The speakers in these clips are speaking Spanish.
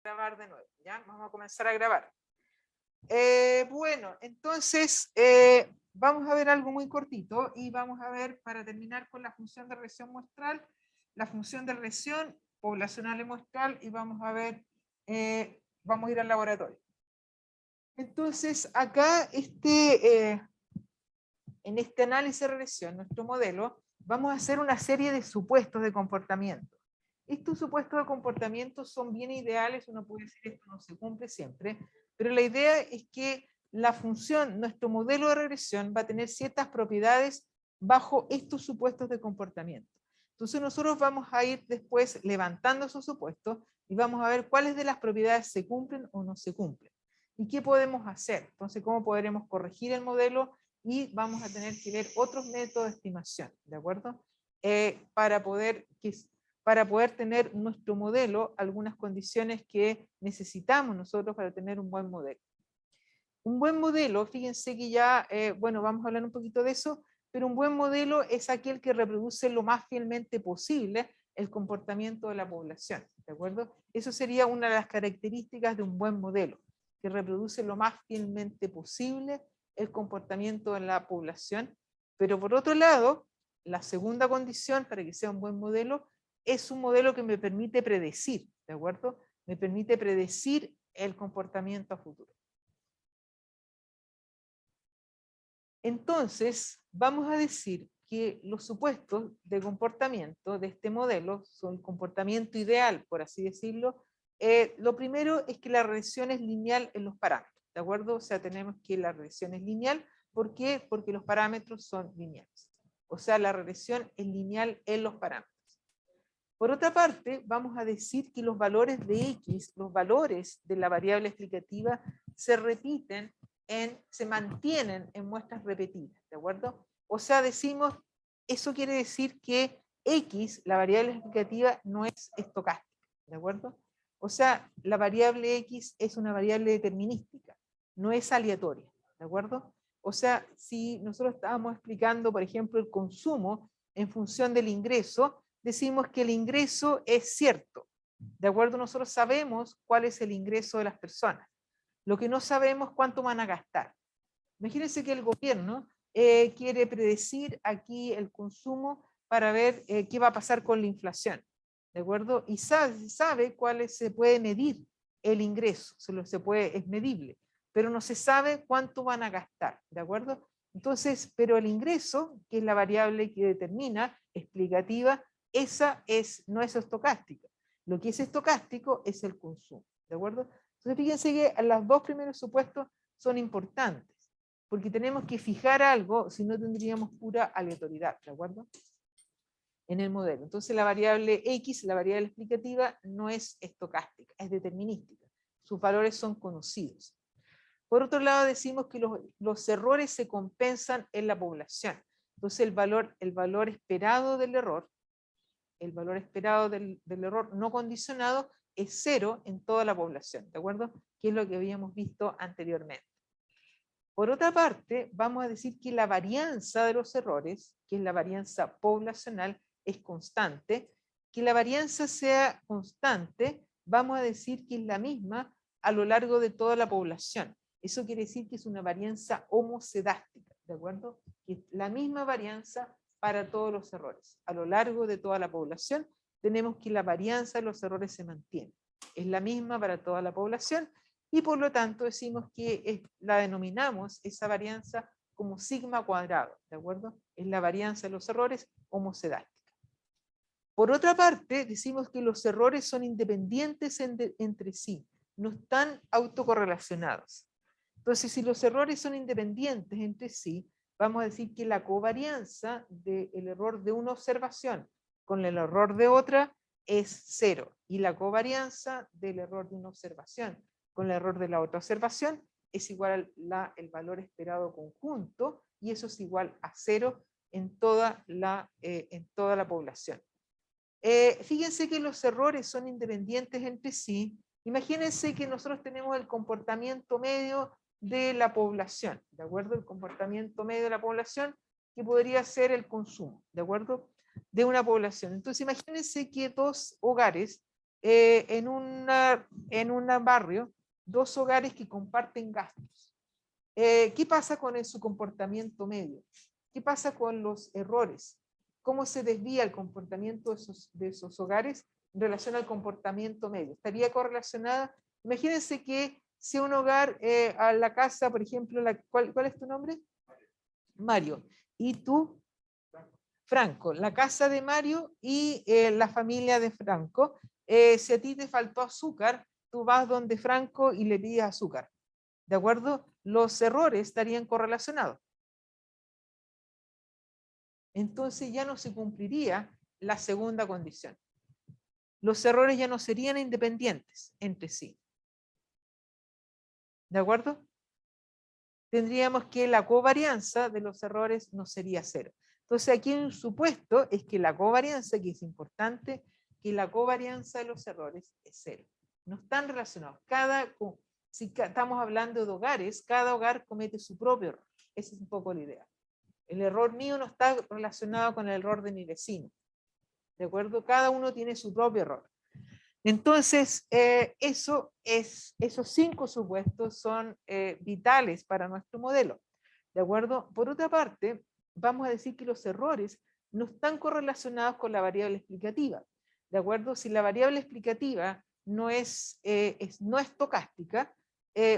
Grabar de nuevo, ¿ya? Vamos a comenzar a grabar. Bueno, entonces vamos a ver algo muy cortito y vamos a ver, para terminar, con la función de regresión muestral, la función de regresión poblacional y muestral, y vamos a ver, vamos a ir al laboratorio. Entonces, acá en este análisis de regresión, nuestro modelo, vamos a hacer una serie de supuestos de comportamiento. Estos supuestos de comportamiento son bien ideales, uno puede decir esto no se cumple siempre, pero la idea es que la función, nuestro modelo de regresión va a tener ciertas propiedades bajo estos supuestos de comportamiento. Entonces nosotros vamos a ir después levantando esos supuestos y vamos a ver cuáles de las propiedades se cumplen o no se cumplen. ¿Y qué podemos hacer? Entonces, ¿cómo podremos corregir el modelo? Y vamos a tener que ver otros métodos de estimación, ¿de acuerdo? Para poder tener nuestro modelo algunas condiciones que necesitamos nosotros para tener un buen modelo. Un buen modelo, fíjense que ya, bueno, vamos a hablar un poquito de eso, pero un buen modelo es aquel que reproduce lo más fielmente posible el comportamiento de la población, ¿de acuerdo? Eso sería una de las características de un buen modelo, que reproduce lo más fielmente posible el comportamiento de la población, pero por otro lado, la segunda condición para que sea un buen modelo es un modelo que me permite predecir, ¿de acuerdo? Me permite predecir el comportamiento a futuro. Entonces, vamos a decir que los supuestos de comportamiento de este modelo son comportamiento ideal, por así decirlo. Lo primero es que la regresión es lineal en los parámetros, ¿de acuerdo? O sea, tenemos que la regresión es lineal. ¿Por qué? Porque los parámetros son lineales. O sea, la regresión es lineal en los parámetros. Por otra parte, vamos a decir que los valores de X, los valores de la variable explicativa, se repiten, se mantienen en muestras repetidas, ¿de acuerdo? O sea, decimos, eso quiere decir que X, la variable explicativa, no es estocástica, ¿de acuerdo? O sea, la variable X es una variable determinística, no es aleatoria, ¿de acuerdo? O sea, si nosotros estábamos explicando, por ejemplo, el consumo en función del ingreso, decimos que el ingreso es cierto. De acuerdo, nosotros sabemos cuál es el ingreso de las personas. Lo que no sabemos es cuánto van a gastar. Imagínense que el gobierno quiere predecir aquí el consumo para ver qué va a pasar con la inflación. ¿De acuerdo? Y sabe cuál se puede medir el ingreso, es medible, pero no se sabe cuánto van a gastar. ¿De acuerdo? Entonces, pero el ingreso, que es la variable que determina, explicativa, no es estocástica. Lo que es estocástico es el consumo, ¿de acuerdo? Entonces fíjense que los dos primeros supuestos son importantes, porque tenemos que fijar algo, si no tendríamos pura aleatoriedad, ¿de acuerdo? En el modelo. Entonces la variable X, la variable explicativa, no es estocástica, es determinística. Sus valores son conocidos. Por otro lado, decimos que los errores se compensan en la población. Entonces el valor esperado del error, el valor esperado del error no condicionado es 0 en toda la población, ¿de acuerdo? Que es lo que habíamos visto anteriormente. Por otra parte, vamos a decir que la varianza de los errores, que es la varianza poblacional, es constante. Que la varianza sea constante, vamos a decir que es la misma a lo largo de toda la población. Eso quiere decir que es una varianza homocedástica, ¿de acuerdo? Que es la misma varianza para todos los errores. A lo largo de toda la población tenemos que la varianza de los errores se mantiene. Es la misma para toda la población y por lo tanto decimos que la denominamos esa varianza como sigma cuadrado, ¿de acuerdo? Es la varianza de los errores homocedástica. Por otra parte, decimos que los errores son independientes entre sí, no están autocorrelacionados. Entonces, si los errores son independientes entre sí, vamos a decir que la covarianza del error de una observación con el error de otra es 0, y la covarianza del error de una observación con el error de la otra observación es igual al valor esperado conjunto, y eso es igual a 0 en toda la población. Fíjense que los errores son independientes entre sí. Imagínense que nosotros tenemos el comportamiento medio de la población, ¿de acuerdo? El comportamiento medio de la población, que podría ser el consumo, ¿de acuerdo? De una población. Entonces imagínense que dos hogares en un barrio, dos hogares que comparten gastos. ¿Qué pasa con su comportamiento medio? ¿Qué pasa con los errores? ¿Cómo se desvía el comportamiento de esos hogares en relación al comportamiento medio? Estaría correlacionada. Imagínense que si un hogar, a la casa, por ejemplo, ¿cuál es tu nombre? Mario. ¿Y tú? Franco. La casa de Mario y la familia de Franco. Si a ti te faltó azúcar, tú vas donde Franco y le pides azúcar. ¿De acuerdo? Los errores estarían correlacionados. Entonces ya no se cumpliría la segunda condición. Los errores ya no serían independientes entre sí. ¿De acuerdo? Tendríamos que la covarianza de los errores no sería cero. Entonces aquí un supuesto es que la covarianza, que es importante, que la covarianza de los errores es cero. No están relacionados. Si estamos hablando de hogares, cada hogar comete su propio error. Esa es un poco la idea. El error mío no está relacionado con el error de mi vecino. ¿De acuerdo? Cada uno tiene su propio error. Entonces, esos 5 supuestos son vitales para nuestro modelo. ¿De acuerdo? Por otra parte, vamos a decir que los errores no están correlacionados con la variable explicativa. ¿De acuerdo? Si la variable explicativa no es estocástica,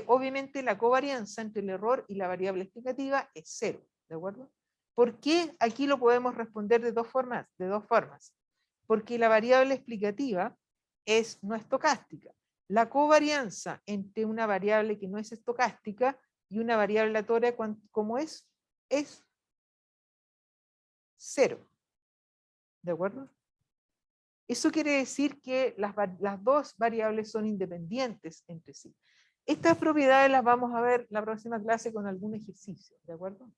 obviamente la covarianza entre el error y la variable explicativa es cero. ¿De acuerdo? ¿Por qué? Aquí lo podemos responder de dos formas. Porque la variable explicativa es no estocástica. La covarianza entre una variable que no es estocástica y una variable aleatoria, ¿cómo es? Es cero. ¿De acuerdo? Eso quiere decir que las dos variables son independientes entre sí. Estas propiedades las vamos a ver la próxima clase con algún ejercicio. ¿De acuerdo?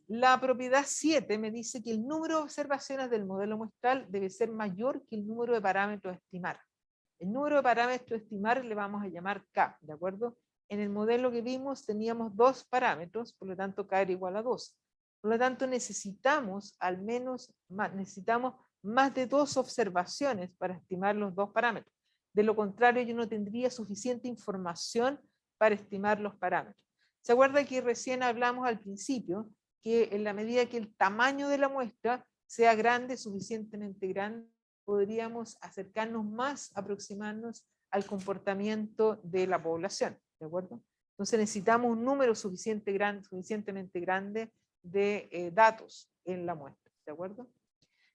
La propiedad 7 me dice que el número de observaciones del modelo muestral debe ser mayor que el número de parámetros a estimar. El número de parámetros a estimar le vamos a llamar K, ¿de acuerdo? En el modelo que vimos teníamos 2 parámetros, por lo tanto K era igual a 2. Por lo tanto necesitamos más de 2 observaciones para estimar los 2 parámetros. De lo contrario yo no tendría suficiente información para estimar los parámetros. ¿Se acuerda que recién hablamos al principio que en la medida que el tamaño de la muestra sea grande, suficientemente grande, podríamos acercarnos más, aproximarnos al comportamiento de la población? ¿De acuerdo? Entonces necesitamos un número suficientemente grande de datos en la muestra. ¿De acuerdo?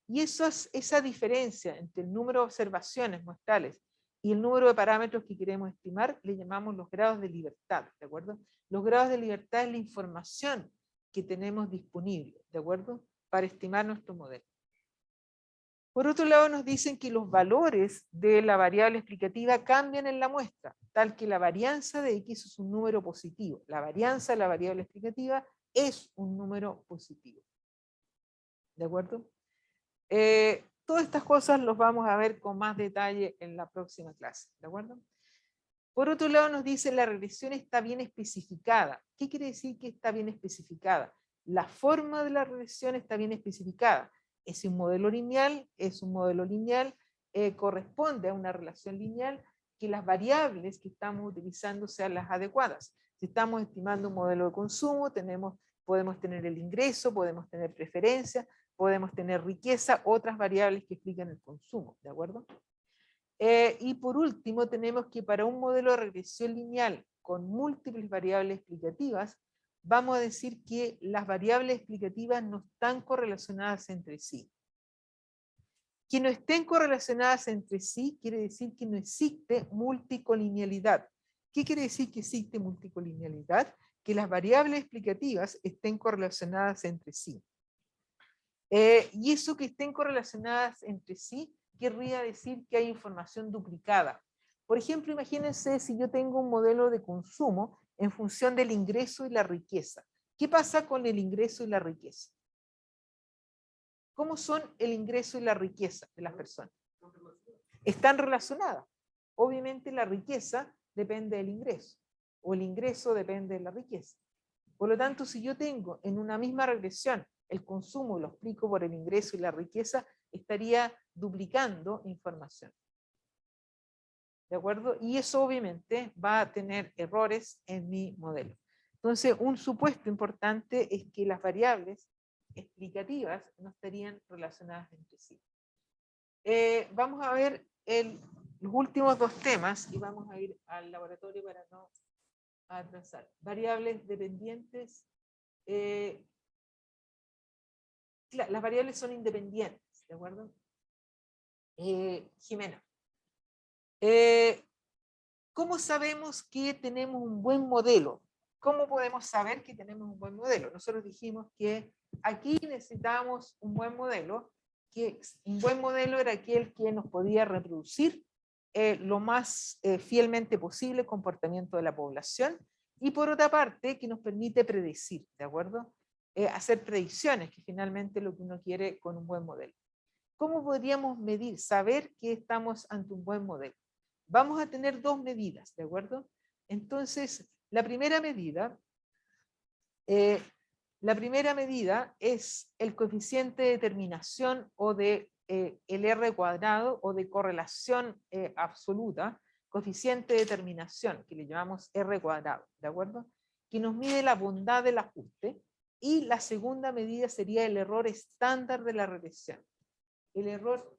Y esa diferencia entre el número de observaciones muestrales y el número de parámetros que queremos estimar, le llamamos los grados de libertad, ¿de acuerdo? Los grados de libertad es la información que tenemos disponible, ¿de acuerdo? Para estimar nuestro modelo. Por otro lado, nos dicen que los valores de la variable explicativa cambian en la muestra, tal que la varianza de X es un número positivo. La varianza de la variable explicativa es un número positivo. ¿De acuerdo? Todas estas cosas los vamos a ver con más detalle en la próxima clase, ¿de acuerdo? Por otro lado nos dice la regresión está bien especificada. ¿Qué quiere decir que está bien especificada? La forma de la regresión está bien especificada. Es un modelo lineal, corresponde a una relación lineal, que las variables que estamos utilizando sean las adecuadas. Si estamos estimando un modelo de consumo, podemos tener el ingreso, podemos tener preferencia, podemos tener riqueza, otras variables que explican el consumo, ¿de acuerdo? Y por último, tenemos que para un modelo de regresión lineal con múltiples variables explicativas, vamos a decir que las variables explicativas no están correlacionadas entre sí. Que no estén correlacionadas entre sí quiere decir que no existe multicolinealidad. ¿Qué quiere decir que existe multicolinealidad? Que las variables explicativas estén correlacionadas entre sí. Y eso que estén correlacionadas entre sí querría decir que hay información duplicada. Por ejemplo, imagínense si yo tengo un modelo de consumo en función del ingreso y la riqueza. ¿Qué pasa con el ingreso y la riqueza? ¿Cómo son el ingreso y la riqueza de las personas? Están relacionadas. Obviamente la riqueza depende del ingreso, o el ingreso depende de la riqueza. Por lo tanto, si yo tengo en una misma regresión el consumo, lo explico por el ingreso y la riqueza, estaría duplicando información. ¿De acuerdo? Y eso obviamente va a tener errores en mi modelo. Entonces, un supuesto importante es que las variables explicativas no estarían relacionadas entre sí. Vamos a ver los últimos dos temas y vamos a ir al laboratorio para no atrasar. Variables dependientes. Las variables son independientes, ¿de acuerdo? Jimena. ¿Cómo sabemos que tenemos un buen modelo? ¿Cómo podemos saber que tenemos un buen modelo? Nosotros dijimos que aquí necesitábamos un buen modelo, que un buen modelo era aquel que nos podía reproducir lo más fielmente posible el comportamiento de la población, y por otra parte que nos permite predecir, ¿de acuerdo? Hacer predicciones, que finalmente es lo que uno quiere con un buen modelo. ¿Cómo podríamos medir, saber que estamos ante un buen modelo? Vamos a tener dos medidas, ¿de acuerdo? Entonces, la primera medida es el coeficiente de determinación o de el R cuadrado o de correlación absoluta, coeficiente de determinación, que le llamamos R cuadrado, ¿de acuerdo? Que nos mide la bondad del ajuste, y la segunda medida sería el error estándar de la regresión. El error,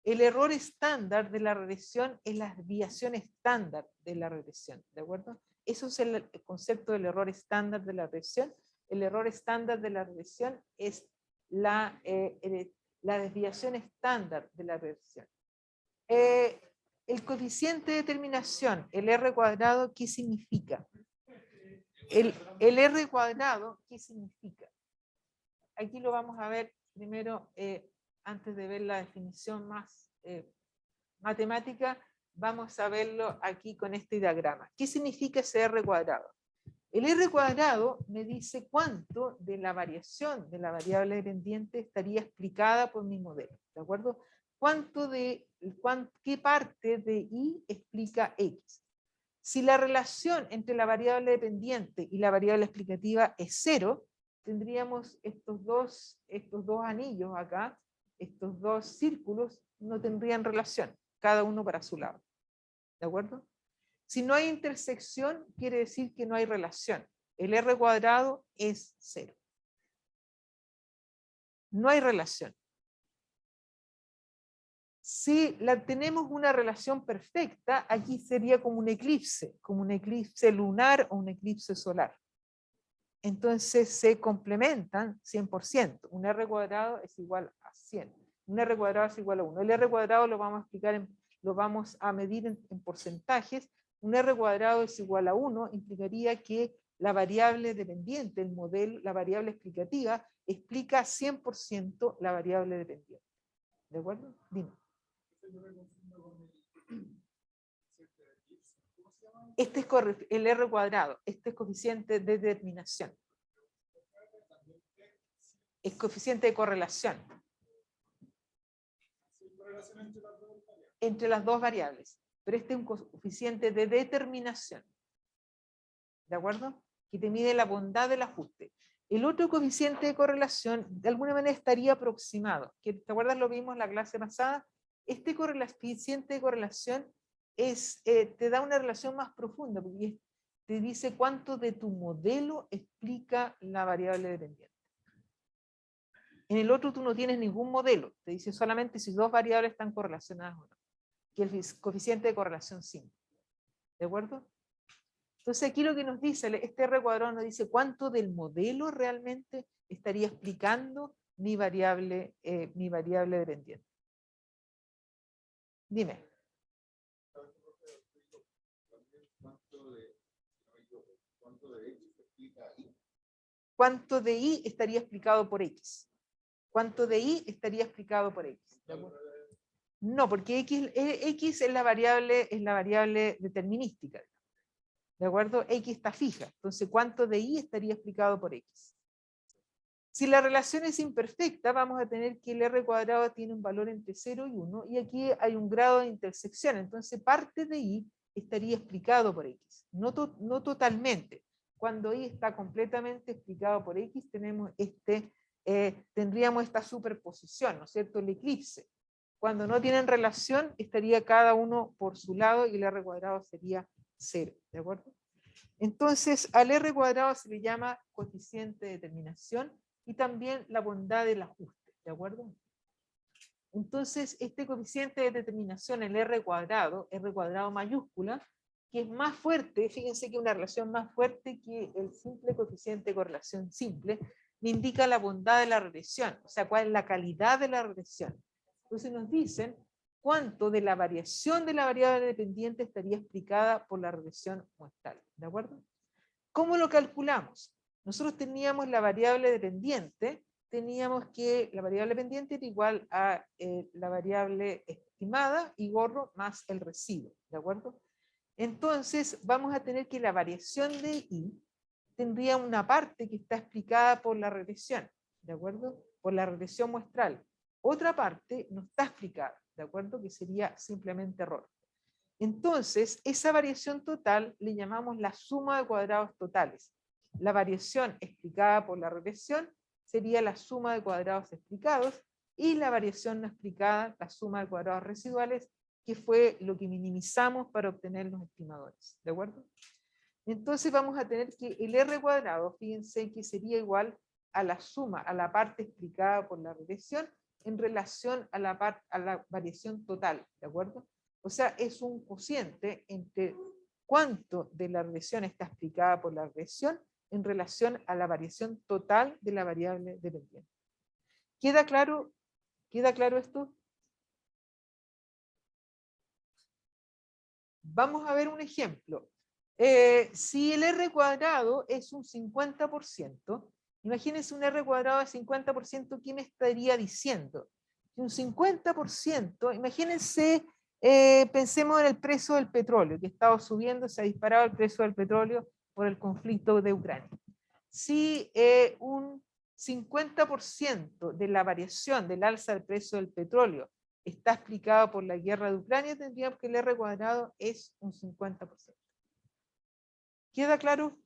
el error estándar de la regresión es la desviación estándar de la regresión, ¿de acuerdo? Eso es el concepto del error estándar de la regresión. El error estándar de la regresión es la desviación estándar de la regresión. El coeficiente de determinación, el R cuadrado, ¿qué significa? El R cuadrado, ¿qué significa? Aquí lo vamos a ver primero, antes de ver la definición más matemática, vamos a verlo aquí con este diagrama. ¿Qué significa ese R cuadrado? El R cuadrado me dice cuánto de la variación de la variable dependiente estaría explicada por mi modelo, ¿de acuerdo? ¿Qué parte de Y explica X? Si la relación entre la variable dependiente y la variable explicativa es 0, tendríamos estos dos anillos acá, estos dos círculos no tendrían relación, cada uno para su lado. ¿De acuerdo? Si no hay intersección, quiere decir que no hay relación. El R cuadrado es 0. No hay relación. Si tenemos una relación perfecta, aquí sería como un eclipse lunar o un eclipse solar. Entonces se complementan 100%. Un R cuadrado es igual a 100. Un R cuadrado es igual a 1. El R cuadrado lo vamos a explicar, lo vamos a medir en porcentajes. Un R cuadrado es igual a 1, implicaría que la variable dependiente, el modelo, la variable explicativa, explica 100% la variable dependiente. ¿De acuerdo? Dime. Este es el R cuadrado, este es coeficiente de determinación. Es coeficiente de correlación. Entre las dos variables. Pero este es un coeficiente de determinación. ¿De acuerdo? Que te mide la bondad del ajuste. El otro coeficiente de correlación, de alguna manera estaría aproximado. ¿Te acuerdas? Lo vimos en la clase pasada. Este coeficiente de correlación te da una relación más profunda, porque te dice cuánto de tu modelo explica la variable dependiente. En el otro tú no tienes ningún modelo, te dice solamente si dos variables están correlacionadas o no, que el coeficiente de correlación 5. ¿De acuerdo? Entonces aquí lo que nos dice, este R cuadrado nos dice cuánto del modelo realmente estaría explicando mi variable dependiente. Dime. ¿Cuánto de Y estaría explicado por X? ¿Cuánto de Y estaría explicado por X? No, porque X es la variable determinística. ¿De acuerdo? X está fija. Entonces, ¿cuánto de Y estaría explicado por X? Si la relación es imperfecta, vamos a tener que el R cuadrado tiene un valor entre 0 y 1, y aquí hay un grado de intersección. Entonces, parte de Y estaría explicado por X. No totalmente. Cuando Y está completamente explicado por X, tenemos este tendríamos esta superposición, ¿no es cierto? El eclipse. Cuando no tienen relación, estaría cada uno por su lado y el R cuadrado sería 0, ¿de acuerdo? Entonces, al R cuadrado se le llama coeficiente de determinación y también la bondad del ajuste, ¿de acuerdo? Entonces, este coeficiente de determinación, el R cuadrado mayúscula, que es más fuerte, fíjense que una relación más fuerte que el simple coeficiente de correlación simple, me indica la bondad de la regresión, o sea, cuál es la calidad de la regresión. Entonces nos dicen cuánto de la variación de la variable dependiente estaría explicada por la regresión muestral, ¿de acuerdo? ¿Cómo lo calculamos? Nosotros teníamos la variable dependiente, teníamos que la variable dependiente era igual a la variable estimada y gorro más el residuo, ¿de acuerdo? Entonces vamos a tener que la variación de I tendría una parte que está explicada por la regresión, ¿de acuerdo? Por la regresión muestral. Otra parte no está explicada, ¿de acuerdo? Que sería simplemente error. Entonces, esa variación total le llamamos la suma de cuadrados totales. La variación explicada por la regresión sería la suma de cuadrados explicados y la variación no explicada, la suma de cuadrados residuales, que fue lo que minimizamos para obtener los estimadores, ¿de acuerdo? Entonces vamos a tener que el R cuadrado, fíjense que sería igual a la suma, a la parte explicada por la regresión, en relación a la variación total, ¿de acuerdo? O sea, es un cociente entre cuánto de la regresión está explicada por la regresión en relación a la variación total de la variable dependiente. ¿Queda claro? ¿Queda claro esto? Vamos a ver un ejemplo. Si el R cuadrado es un 50%, imagínense un R cuadrado de 50%, ¿qué me estaría diciendo? Un 50%, imagínense, pensemos en el precio del petróleo, que ha estado subiendo, se ha disparado el precio del petróleo por el conflicto de Ucrania. Si un 50% de la variación del alza del precio del petróleo está explicado por la guerra de Ucrania, tendríamos que el R cuadrado es un 50%. ¿Queda claro?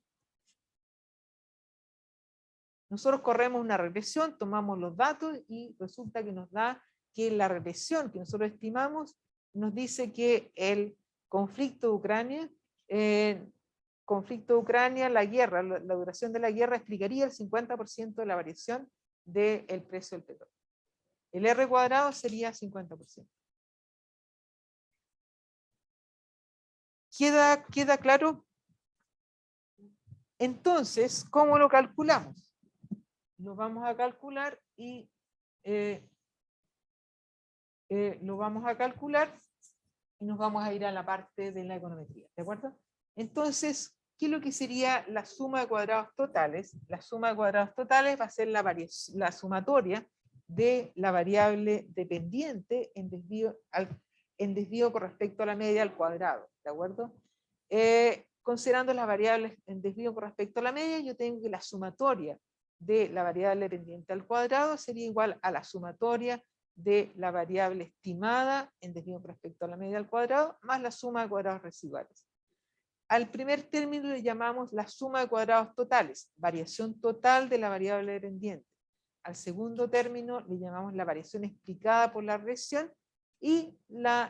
Nosotros corremos una regresión, tomamos los datos y resulta que nos da que la regresión que nosotros estimamos nos dice que el conflicto de Ucrania, la guerra, la duración de la guerra explicaría el 50% de la variación del precio del petróleo. El R cuadrado sería 50%. ¿Queda claro? Entonces, ¿cómo lo calculamos? Lo vamos a calcular y nos vamos a ir a la parte de la econometría, ¿de acuerdo? Entonces, ¿qué es lo que sería la suma de cuadrados totales? La suma de cuadrados totales va a ser la sumatoria de la variable dependiente en desvío con respecto a la media al cuadrado, ¿de acuerdo? Considerando las variables en desvío con respecto a la media, yo tengo que la sumatoria de la variable dependiente al cuadrado sería igual a la sumatoria de la variable estimada en desvío con respecto a la media al cuadrado, más la suma de cuadrados residuales. Al primer término le llamamos la suma de cuadrados totales, variación total de la variable dependiente. Al segundo término le llamamos la variación explicada por la regresión y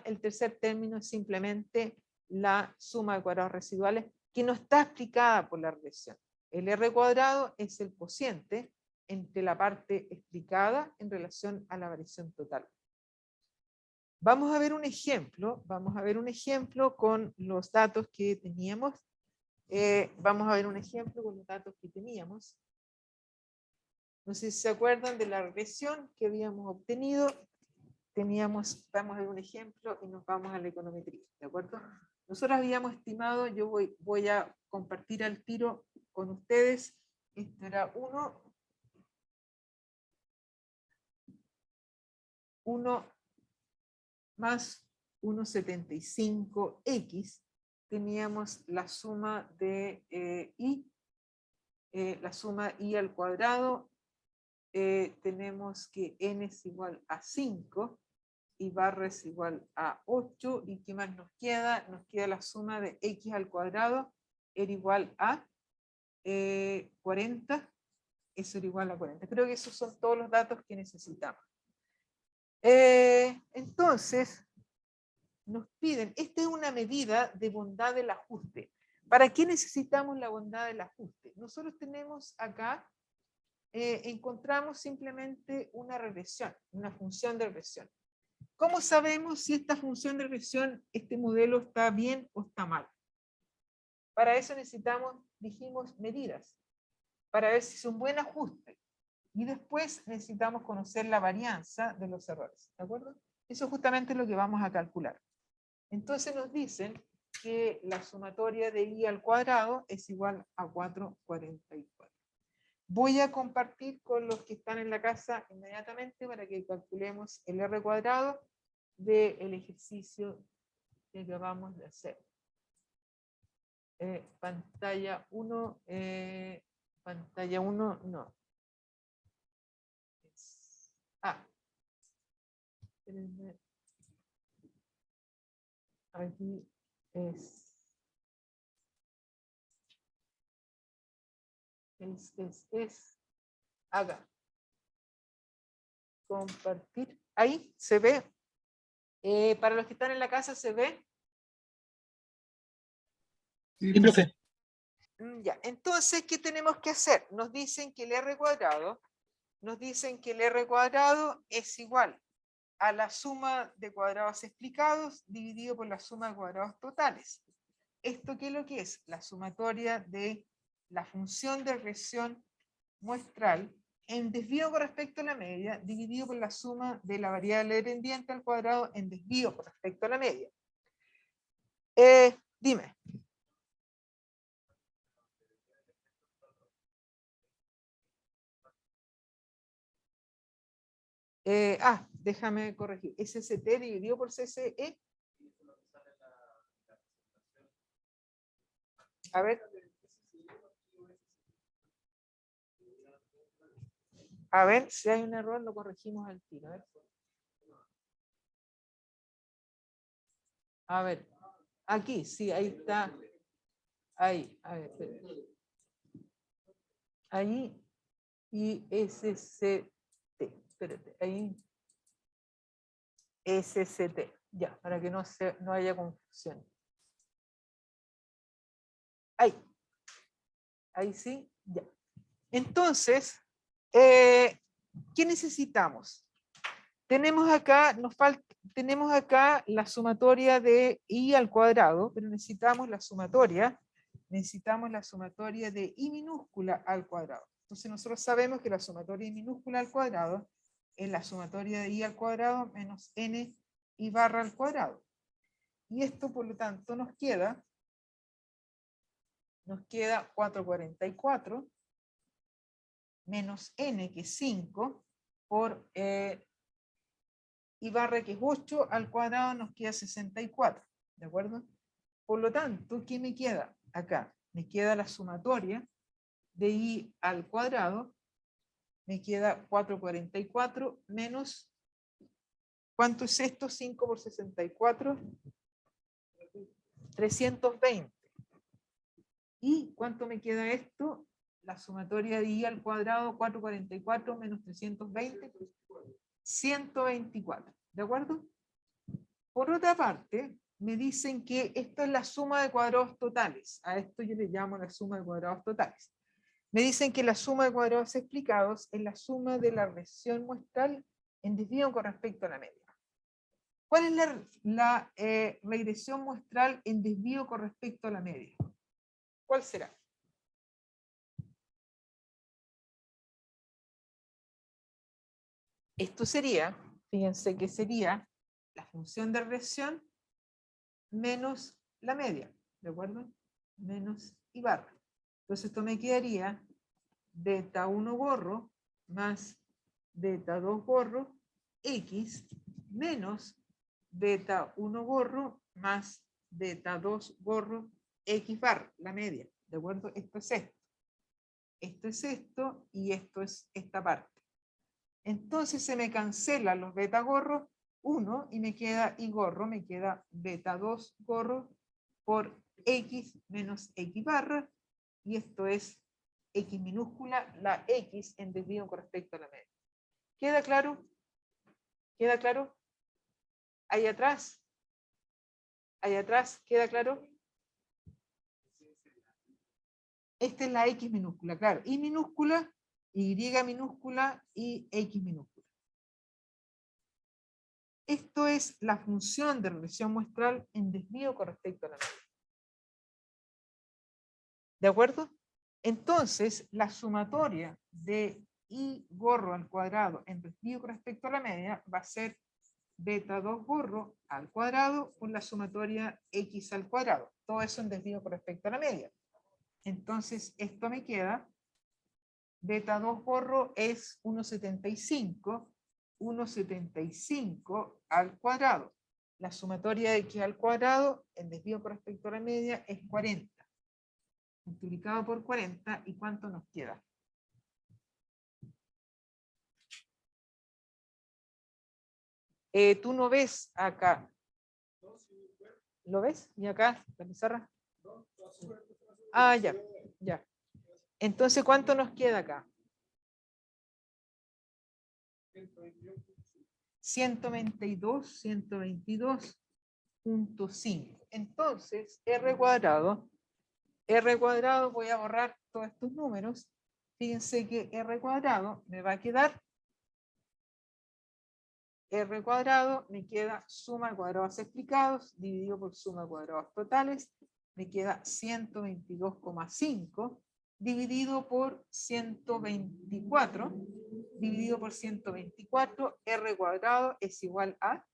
el tercer término es simplemente la suma de cuadrados residuales que no está explicada por la regresión. El R cuadrado es el cociente entre la parte explicada en relación a la variación total. Vamos a ver un ejemplo con los datos que teníamos. No sé si se acuerdan de la regresión que habíamos obtenido. Vamos a ver un ejemplo y nos vamos a la econometría, ¿de acuerdo? Nosotros habíamos estimado, yo voy a compartir al tiro con ustedes, esto era 1 más 1,75x, teníamos la suma de i, la suma i al cuadrado, tenemos que n es igual a 5, y barra es igual a 8, y ¿qué más nos queda? Nos queda la suma de x al cuadrado, era igual a 40, eso era igual a 40. Creo que esos son todos los datos que necesitamos. Entonces, nos piden, esta es una medida de bondad del ajuste. ¿Para qué necesitamos la bondad del ajuste? Nosotros tenemos acá, encontramos simplemente una regresión, una función de regresión. ¿Cómo sabemos si esta función de regresión, este modelo está bien o está mal? Para eso necesitamos, dijimos, medidas, para ver si es un buen ajuste. Y después necesitamos conocer la varianza de los errores, ¿de acuerdo? Eso es justamente lo que vamos a calcular. Entonces nos dicen que la sumatoria de i al cuadrado es igual a 444. Voy a compartir con los que están en la casa inmediatamente para que calculemos el r cuadrado del ejercicio que acabamos de hacer. Pantalla 1, no. Espérenme. Aquí haga compartir. Ahí se ve. Para los que están en la casa, ¿se ve? Sí, profe. Ya, entonces, ¿qué tenemos que hacer? Nos dicen que el r cuadrado, es igual a la suma de cuadrados explicados dividido por la suma de cuadrados totales. ¿Esto qué es lo que es? La sumatoria de la función de regresión muestral en desvío con respecto a la media dividido por la suma de la variable dependiente al cuadrado en desvío con respecto a la media. Dime. Déjame corregir. SCT dividido por CCE. A ver. A ver, si hay un error lo corregimos al tiro. A ver. Aquí, sí, ahí está. Ahí, a ver. Ahí y SCT. Espérate, ahí. SCT. Ya, para que no haya confusión. Ahí. Ahí sí, ya. Entonces, ¿qué necesitamos? Tenemos acá la sumatoria de i al cuadrado, pero necesitamos la sumatoria de i minúscula al cuadrado. Entonces nosotros sabemos que la sumatoria de i minúscula al cuadrado es la sumatoria de i al cuadrado menos n i barra al cuadrado. Y esto, por lo tanto, nos queda 444 menos n, que es 5, por i barra, que es 8, al cuadrado nos queda 64. ¿De acuerdo? Por lo tanto, ¿qué me queda acá? Me queda la sumatoria de i al cuadrado, me queda 444 menos, ¿cuánto es esto? 5 por 64, 320. ¿Y cuánto me queda esto? La sumatoria de i al cuadrado, 444 menos 320, 124. ¿De acuerdo? Por otra parte, me dicen que esto es la suma de cuadrados totales. A esto yo le llamo la suma de cuadrados totales. Me dicen que la suma de cuadrados explicados es la suma de la regresión muestral en desvío con respecto a la media. ¿Cuál es la regresión muestral en desvío con respecto a la media? ¿Cuál será? Esto sería, fíjense que sería la función de regresión menos la media, ¿de acuerdo? Menos i barra. Entonces esto me quedaría beta 1 gorro más beta 2 gorro x menos beta 1 gorro más beta 2 gorro x barra, la media, ¿de acuerdo? Esto es esto. Esto es esto y esto es esta parte. Entonces se me cancelan los beta gorros 1 y me queda i gorro, me queda beta 2 gorro por x menos x barra, y esto es X minúscula, la X en desvío con respecto a la media. ¿Queda claro? ¿Queda claro? Ahí atrás. Ahí atrás, ¿queda claro? Esta es la X minúscula, claro. Y minúscula, Y minúscula y X minúscula. Esto es la función de regresión muestral en desvío con respecto a la media. ¿De acuerdo? Entonces, la sumatoria de I gorro al cuadrado en desvío con respecto a la media va a ser beta 2 gorro al cuadrado con la sumatoria X al cuadrado. Todo eso en desvío con respecto a la media. Entonces, esto me queda, beta 2 gorro es 1,75 al cuadrado. La sumatoria de X al cuadrado en desvío con respecto a la media es 40. Multiplicado por 40, ¿y cuánto nos queda? Tú no ves acá. ¿Lo ves? ¿Y acá? ¿La pizarra? Ah, ya, ya. Entonces, ¿cuánto nos queda acá? 122.5. Entonces, R cuadrado, voy a borrar todos estos números. Fíjense que R cuadrado me va a quedar, R cuadrado me queda suma de cuadrados explicados dividido por suma de cuadrados totales, me queda 122,5 dividido por 124, dividido por 124, R cuadrado es igual a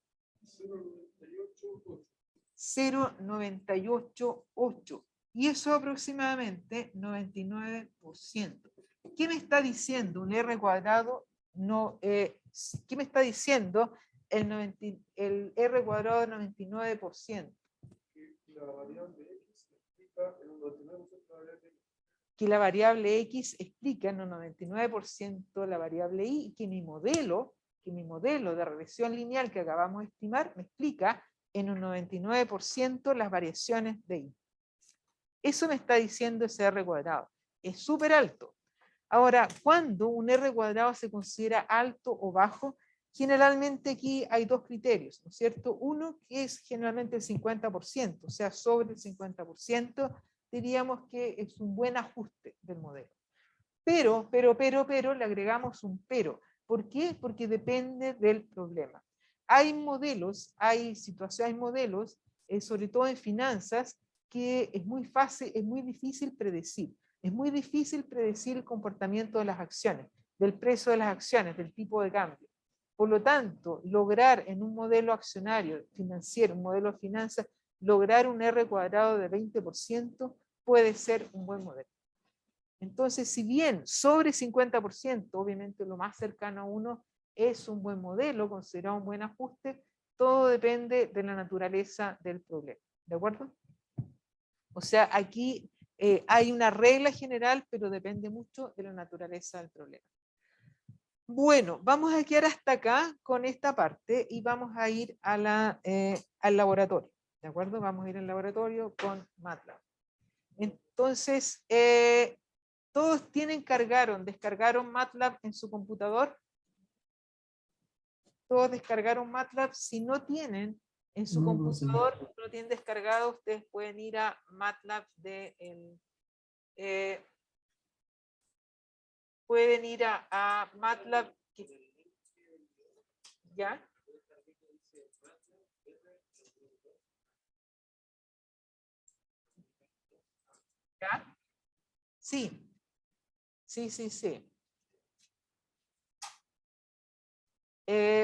0,988. Y eso aproximadamente 99%. ¿Qué me está diciendo un R cuadrado? No, ¿qué me está diciendo el R cuadrado de 99%? Que la variable X explica en un 99% la variable Y, y que mi modelo de regresión lineal que acabamos de estimar me explica en un 99% las variaciones de Y. Eso me está diciendo ese R cuadrado. Es súper alto. Ahora, ¿cuándo un R cuadrado se considera alto o bajo? Generalmente aquí hay dos criterios, ¿no es cierto? Uno que es generalmente el 50%, o sea, sobre el 50%, diríamos que es un buen ajuste del modelo. Pero, le agregamos un pero. ¿Por qué? Porque depende del problema. Hay modelos, hay situaciones, hay modelos, sobre todo en finanzas, que es muy fácil, es muy difícil predecir. Es muy difícil predecir el comportamiento de las acciones, del precio de las acciones, del tipo de cambio. Por lo tanto, lograr en un modelo accionario financiero, un modelo de finanzas, lograr un R cuadrado de 20% puede ser un buen modelo. Entonces, si bien sobre 50%, obviamente lo más cercano a 1 es un buen modelo, considerado un buen ajuste, todo depende de la naturaleza del problema. ¿De acuerdo? O sea, aquí hay una regla general, pero depende mucho de la naturaleza del problema. Bueno, vamos a quedar hasta acá con esta parte y vamos a ir a al laboratorio. ¿De acuerdo? Vamos a ir al laboratorio con MATLAB. Entonces, todos descargaron MATLAB en su computador. Todos descargaron MATLAB. Si no tienen en su computador, no tienen descargado, ustedes pueden ir a MATLAB pueden ir a MATLAB. ¿Ya? ¿Ya? Sí. Sí.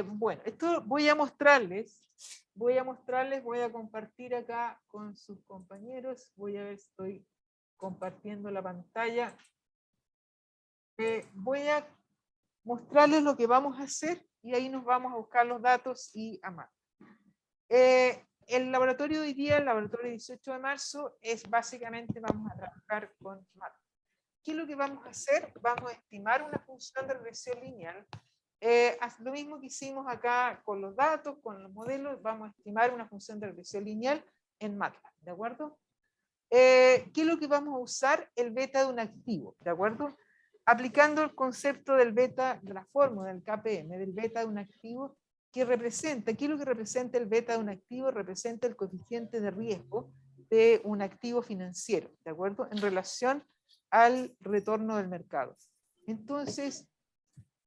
Bueno, esto voy a mostrarles, voy a compartir acá con sus compañeros, voy a ver si estoy compartiendo la pantalla. Voy a mostrarles lo que vamos a hacer y ahí nos vamos a buscar los datos y a más. El laboratorio de hoy día, el laboratorio 18 de marzo, es básicamente vamos a trabajar con MATLAB. ¿Qué es lo que vamos a hacer? Vamos a estimar una función de regresión lineal. Lo mismo que hicimos acá con los datos, con los modelos, vamos a estimar una función de regresión lineal en MATLAB, ¿de acuerdo? ¿qué es lo que vamos a usar? El beta de un activo, ¿de acuerdo? Aplicando el concepto del beta, de la fórmula del KPM, del beta de un activo, que representa, ¿qué es lo que representa el beta de un activo? Representa el coeficiente de riesgo de un activo financiero, ¿de acuerdo? En relación al retorno del mercado. Entonces,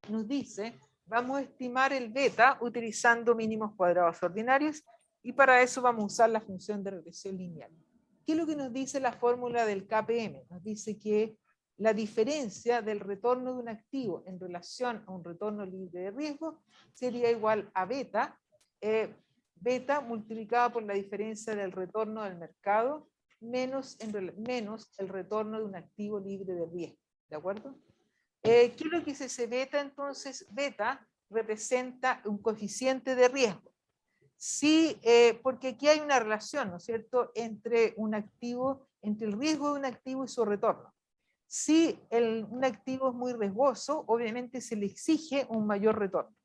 nos dice, vamos a estimar el beta utilizando mínimos cuadrados ordinarios y para eso vamos a usar la función de regresión lineal. ¿Qué es lo que nos dice la fórmula del KPM? Nos dice que la diferencia del retorno de un activo en relación a un retorno libre de riesgo sería igual a beta, beta multiplicado por la diferencia del retorno del mercado menos el retorno de un activo libre de riesgo. ¿De acuerdo? ¿Qué es lo que es ese beta? Entonces, beta representa un coeficiente de riesgo. Sí, porque aquí hay una relación, ¿no es cierto?, entre un activo, entre el riesgo de un activo y su retorno. Si un activo es muy riesgoso, obviamente se le exige un mayor retorno.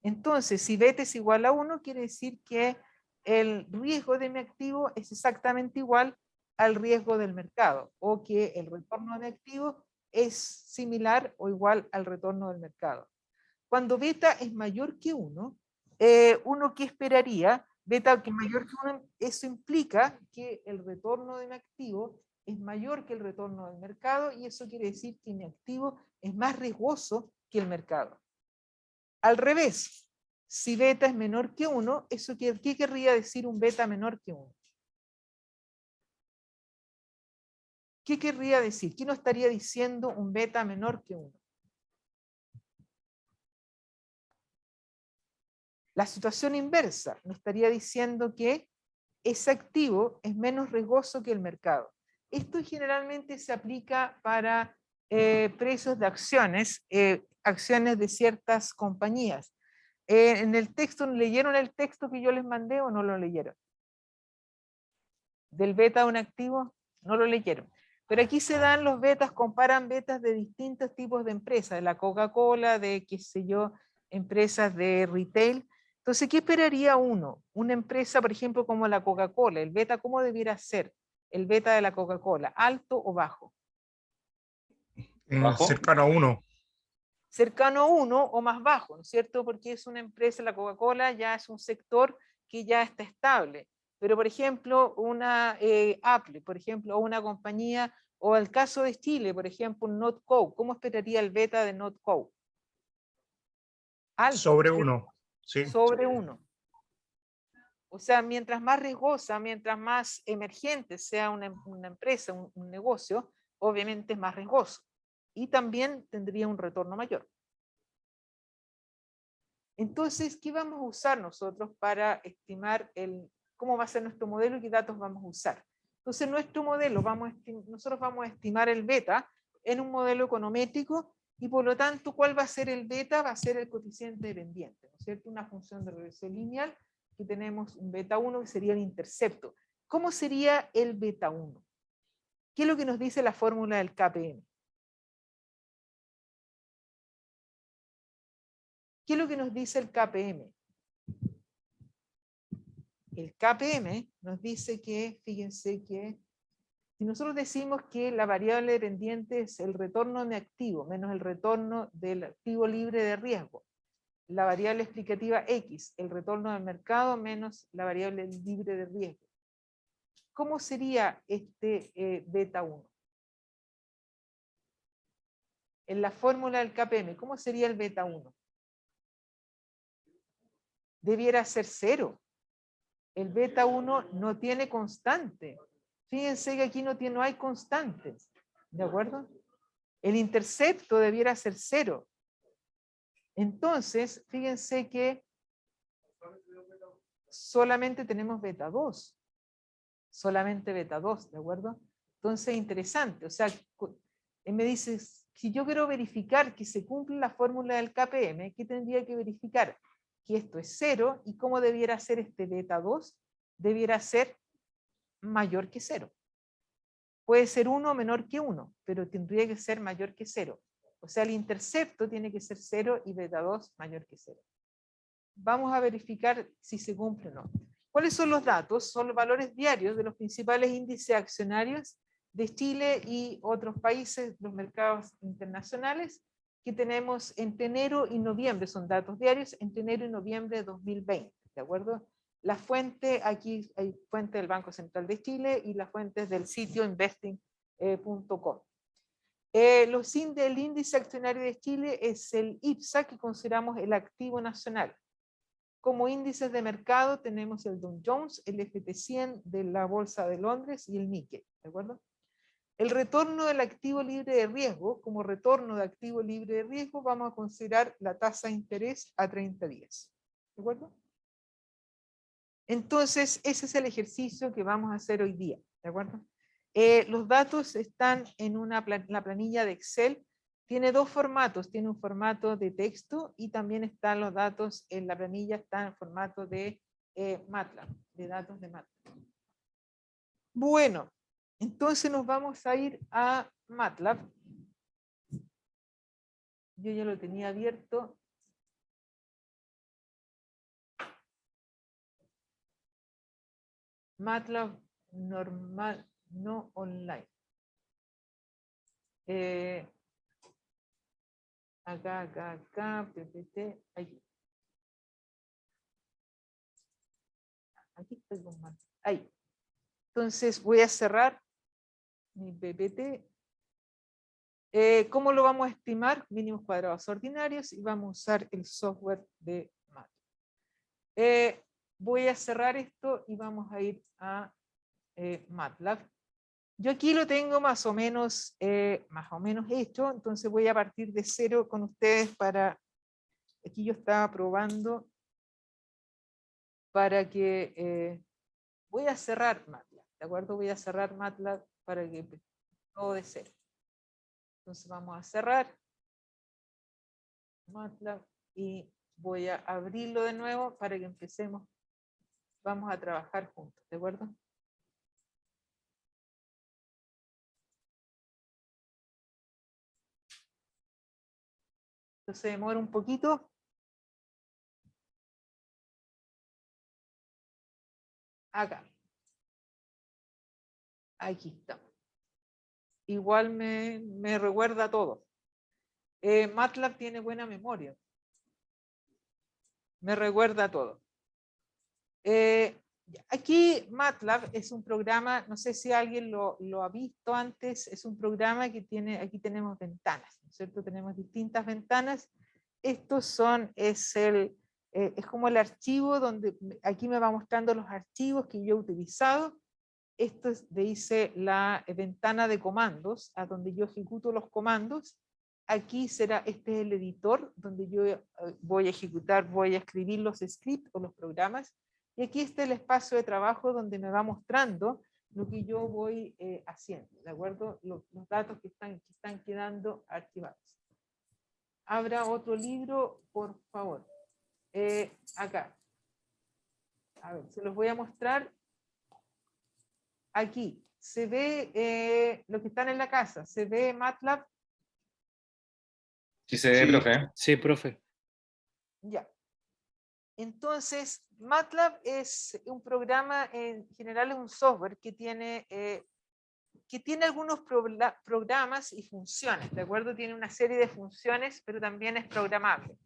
Entonces, si beta es igual a 1, quiere decir que el riesgo de mi activo es exactamente igual al riesgo del mercado, o que el retorno de mi activo es similar o igual al retorno del mercado. Cuando beta es mayor que 1, uno que esperaría, beta que mayor que 1, eso implica que el retorno de mi activo es mayor que el retorno del mercado y eso quiere decir que mi activo es más riesgoso que el mercado. Al revés, si beta es menor que 1, eso ¿qué querría decir un beta menor que 1? ¿Qué querría decir? ¿Qué nos estaría diciendo un beta menor que 1? La situación inversa nos estaría diciendo que ese activo es menos riesgoso que el mercado. Esto generalmente se aplica para precios de acciones, acciones de ciertas compañías. En el texto, ¿leyeron el texto que yo les mandé o no lo leyeron? Del beta de un activo, no lo leyeron. Pero aquí se dan los betas, comparan betas de distintos tipos de empresas, de la Coca-Cola, de qué sé yo, empresas de retail. Entonces, ¿qué esperaría uno? Una empresa, por ejemplo, como la Coca-Cola, el beta, ¿cómo debiera ser? El beta de la Coca-Cola, ¿alto o bajo? ¿Bajo? Cercano a 1. Cercano a 1 o más bajo, ¿no es cierto? Porque es una empresa, la Coca-Cola ya es un sector que ya está estable. Pero, por ejemplo, una Apple, por ejemplo, o una compañía, o el caso de Chile, por ejemplo, Notco, ¿cómo esperaría el beta de Notco? Alto. Sobre 1. Sí. Sobre 1. O sea, mientras más riesgosa, mientras más emergente sea una empresa, un negocio, obviamente es más riesgoso. Y también tendría un retorno mayor. Entonces, ¿qué vamos a usar nosotros para estimar cómo va a ser nuestro modelo y qué datos vamos a usar? Entonces, nuestro modelo, nosotros vamos a estimar el beta en un modelo econométrico y por lo tanto, ¿cuál va a ser el beta? Va a ser el coeficiente dependiente, ¿no es cierto? Una función de regresión lineal que tenemos un beta 1 que sería el intercepto. ¿Cómo sería el beta 1? ¿Qué es lo que nos dice la fórmula del KPM? ¿Qué es lo que nos dice el KPM? El KPM nos dice que, fíjense que, si nosotros decimos que la variable dependiente es el retorno de mi activo menos el retorno del activo libre de riesgo, la variable explicativa X, el retorno del mercado menos la variable libre de riesgo. ¿Cómo sería este beta 1? En la fórmula del KPM, ¿cómo sería el beta 1? Debiera ser 0. El beta 1 no tiene constante. Fíjense que aquí no hay constantes. ¿De acuerdo? El intercepto debiera ser 0. Entonces, fíjense que solamente tenemos beta 2. Solamente beta 2, ¿de acuerdo? Entonces, interesante. O sea, me dices, si yo quiero verificar que se cumple la fórmula del KPM, ¿qué tendría que verificar? Que esto es 0 y cómo debiera ser este beta 2, debiera ser mayor que 0. Puede ser 1 menor que 1, pero tendría que ser mayor que 0. O sea, el intercepto tiene que ser 0 y beta 2 mayor que 0. Vamos a verificar si se cumple o no. ¿Cuáles son los datos? Son los valores diarios de los principales índices accionarios de Chile y otros países, los mercados internacionales, que tenemos entre enero y noviembre, son datos diarios, entre enero y noviembre de 2020, ¿de acuerdo? La fuente, aquí hay fuente del Banco Central de Chile y las fuentes del sitio investing.com. El índice accionario de Chile es el IPSA, que consideramos el activo nacional. Como índices de mercado tenemos el Dow Jones, el FT100 de la Bolsa de Londres y el Nikkei, ¿de acuerdo? El retorno del activo libre de riesgo, como retorno de activo libre de riesgo, vamos a considerar la tasa de interés a 30 días, ¿de acuerdo? Entonces, ese es el ejercicio que vamos a hacer hoy día, ¿de acuerdo? Los datos están en la planilla de Excel. Tiene dos formatos, tiene un formato de texto y también están los datos en la planilla, están en formato de MATLAB, de datos de MATLAB. Bueno, entonces nos vamos a ir a MATLAB. Yo ya lo tenía abierto. MATLAB normal, no online. Acá, PPT, aquí. Aquí estoy con MATLAB. Ahí. Entonces voy a cerrar mi PPT. ¿Cómo lo vamos a estimar? Mínimos cuadrados ordinarios, y vamos a usar el software de MATLAB. Voy a cerrar esto y vamos a ir a MATLAB. Yo aquí lo tengo más o menos hecho, entonces voy a partir de cero con ustedes para... Aquí yo estaba probando para que... voy a cerrar MATLAB, ¿de acuerdo? Voy a cerrar MATLAB para que todo de cero. Entonces vamos a cerrar MATLAB y voy a abrirlo de nuevo para que empecemos. Vamos a trabajar juntos, ¿de acuerdo? Entonces demora un poquito. Acá. Aquí está. Igual me recuerda todo. MATLAB tiene buena memoria. Me recuerda todo. Aquí MATLAB es un programa, no sé si alguien lo ha visto antes, es un programa que tiene, aquí tenemos ventanas, ¿no es cierto? Tenemos distintas ventanas. Estos son, es como el archivo donde, aquí me va mostrando los archivos que yo he utilizado. Esto dice la ventana de comandos, a donde yo ejecuto los comandos. Aquí será, este es el editor, donde yo voy a ejecutar, voy a escribir los scripts o los programas. Y aquí está el espacio de trabajo donde me va mostrando lo que yo voy haciendo, ¿de acuerdo? Los datos que están quedando archivados. Abra otro libro, por favor. Acá. A ver, se los voy a mostrar. Aquí. Se ve lo que están en la casa. ¿Se ve MATLAB? Sí se ve, profe. Sí, profe. Ya. Entonces, MATLAB es un programa, en general es un software que tiene algunos programas y funciones, ¿de acuerdo? Tiene una serie de funciones, pero también es programable.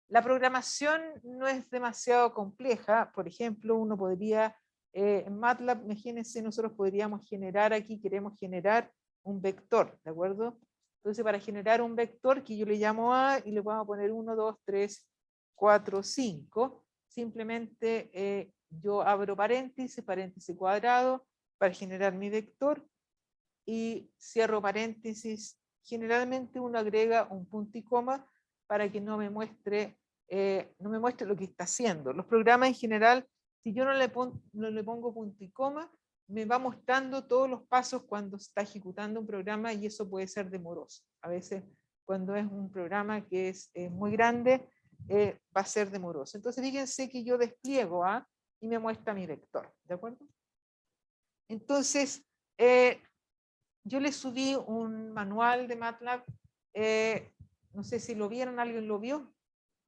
La programación no es demasiado compleja. Por ejemplo, uno podría, en MATLAB, imagínense, nosotros podríamos generar aquí, queremos generar un vector, ¿de acuerdo? Entonces, para generar un vector que yo le llamo A y le vamos a poner 1, 2, 3, 4, 5, simplemente yo abro paréntesis, paréntesis cuadrado, para generar mi vector, y cierro paréntesis. Generalmente uno agrega un punto y coma para que no me muestre lo que está haciendo. Los programas en general, si yo no le pongo punto y coma, me va mostrando todos los pasos cuando está ejecutando un programa, y eso puede ser demoroso. A veces cuando es un programa que es muy grande, va a ser demoroso. Entonces fíjense que yo despliego A y me muestra mi vector, ¿de acuerdo? Entonces, yo les subí un manual de MATLAB, no sé si lo vieron, ¿alguien lo vio?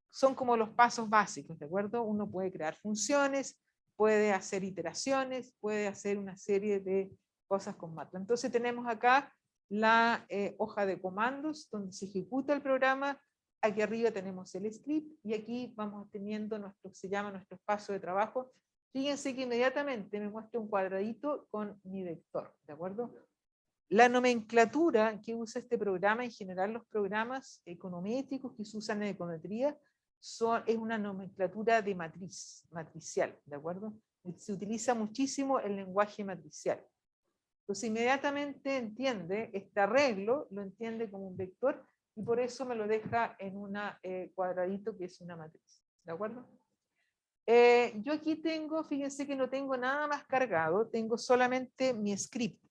Son como los pasos básicos, ¿de acuerdo? Uno puede crear funciones, puede hacer iteraciones, puede hacer una serie de cosas con MATLAB. Entonces tenemos acá la hoja de comandos donde se ejecuta el programa. Aquí arriba tenemos el script y aquí vamos teniendo nuestro, se llama nuestro espacio de trabajo. Fíjense que inmediatamente me muestra un cuadradito con mi vector, ¿de acuerdo? La nomenclatura que usa este programa, en general los programas econométricos que se usan en econometría, es una nomenclatura de matriz, matricial, ¿de acuerdo? Se utiliza muchísimo el lenguaje matricial. Entonces inmediatamente entiende este arreglo, lo entiende como un vector, y por eso me lo deja en un cuadradito que es una matriz, ¿de acuerdo? Yo aquí tengo, fíjense que no tengo nada más cargado, tengo solamente mi script,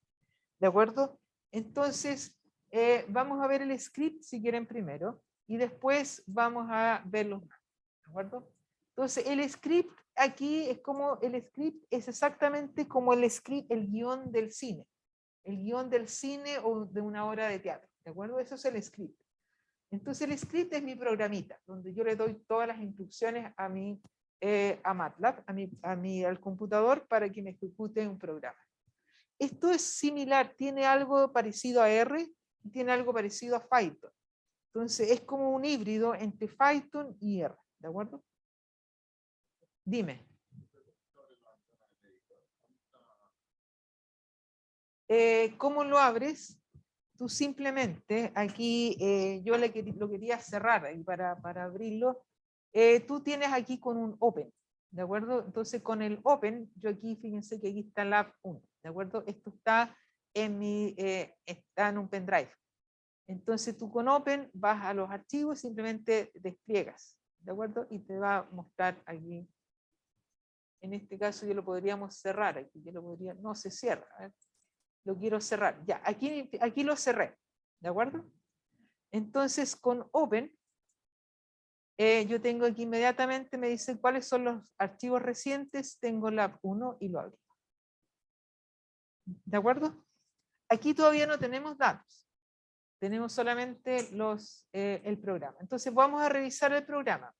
¿de acuerdo? Entonces, vamos a ver el script si quieren primero, y después vamos a ver los datos, ¿de acuerdo? Entonces, el script aquí es como, el script es exactamente como el script, el guión del cine. El guión del cine o de una obra de teatro, ¿de acuerdo? Eso es el script. Entonces el script es mi programita, donde yo le doy todas las instrucciones a MATLAB, al computador para que me ejecute un programa. Esto es similar, tiene algo parecido a R y tiene algo parecido a Python. Entonces es como un híbrido entre Python y R, ¿de acuerdo? Dime. ¿Cómo lo abres? Tú simplemente, aquí yo lo quería cerrar ahí para abrirlo. Tú tienes aquí con un Open, ¿de acuerdo? Entonces con el Open, yo aquí, fíjense que aquí está Lab 1, ¿de acuerdo? Esto está está en un pendrive. Entonces tú con Open vas a los archivos, simplemente despliegas, ¿de acuerdo? Y te va a mostrar aquí. En este caso yo lo podríamos cerrar aquí, yo lo podría, no se cierra, a ver. Lo quiero cerrar. Ya, aquí lo cerré. ¿De acuerdo? Entonces, con Open, yo tengo aquí inmediatamente, me dice cuáles son los archivos recientes, tengo Lab 1 y lo abro. ¿De acuerdo? Aquí todavía no tenemos datos. Tenemos solamente el programa. Entonces, vamos a revisar el programa.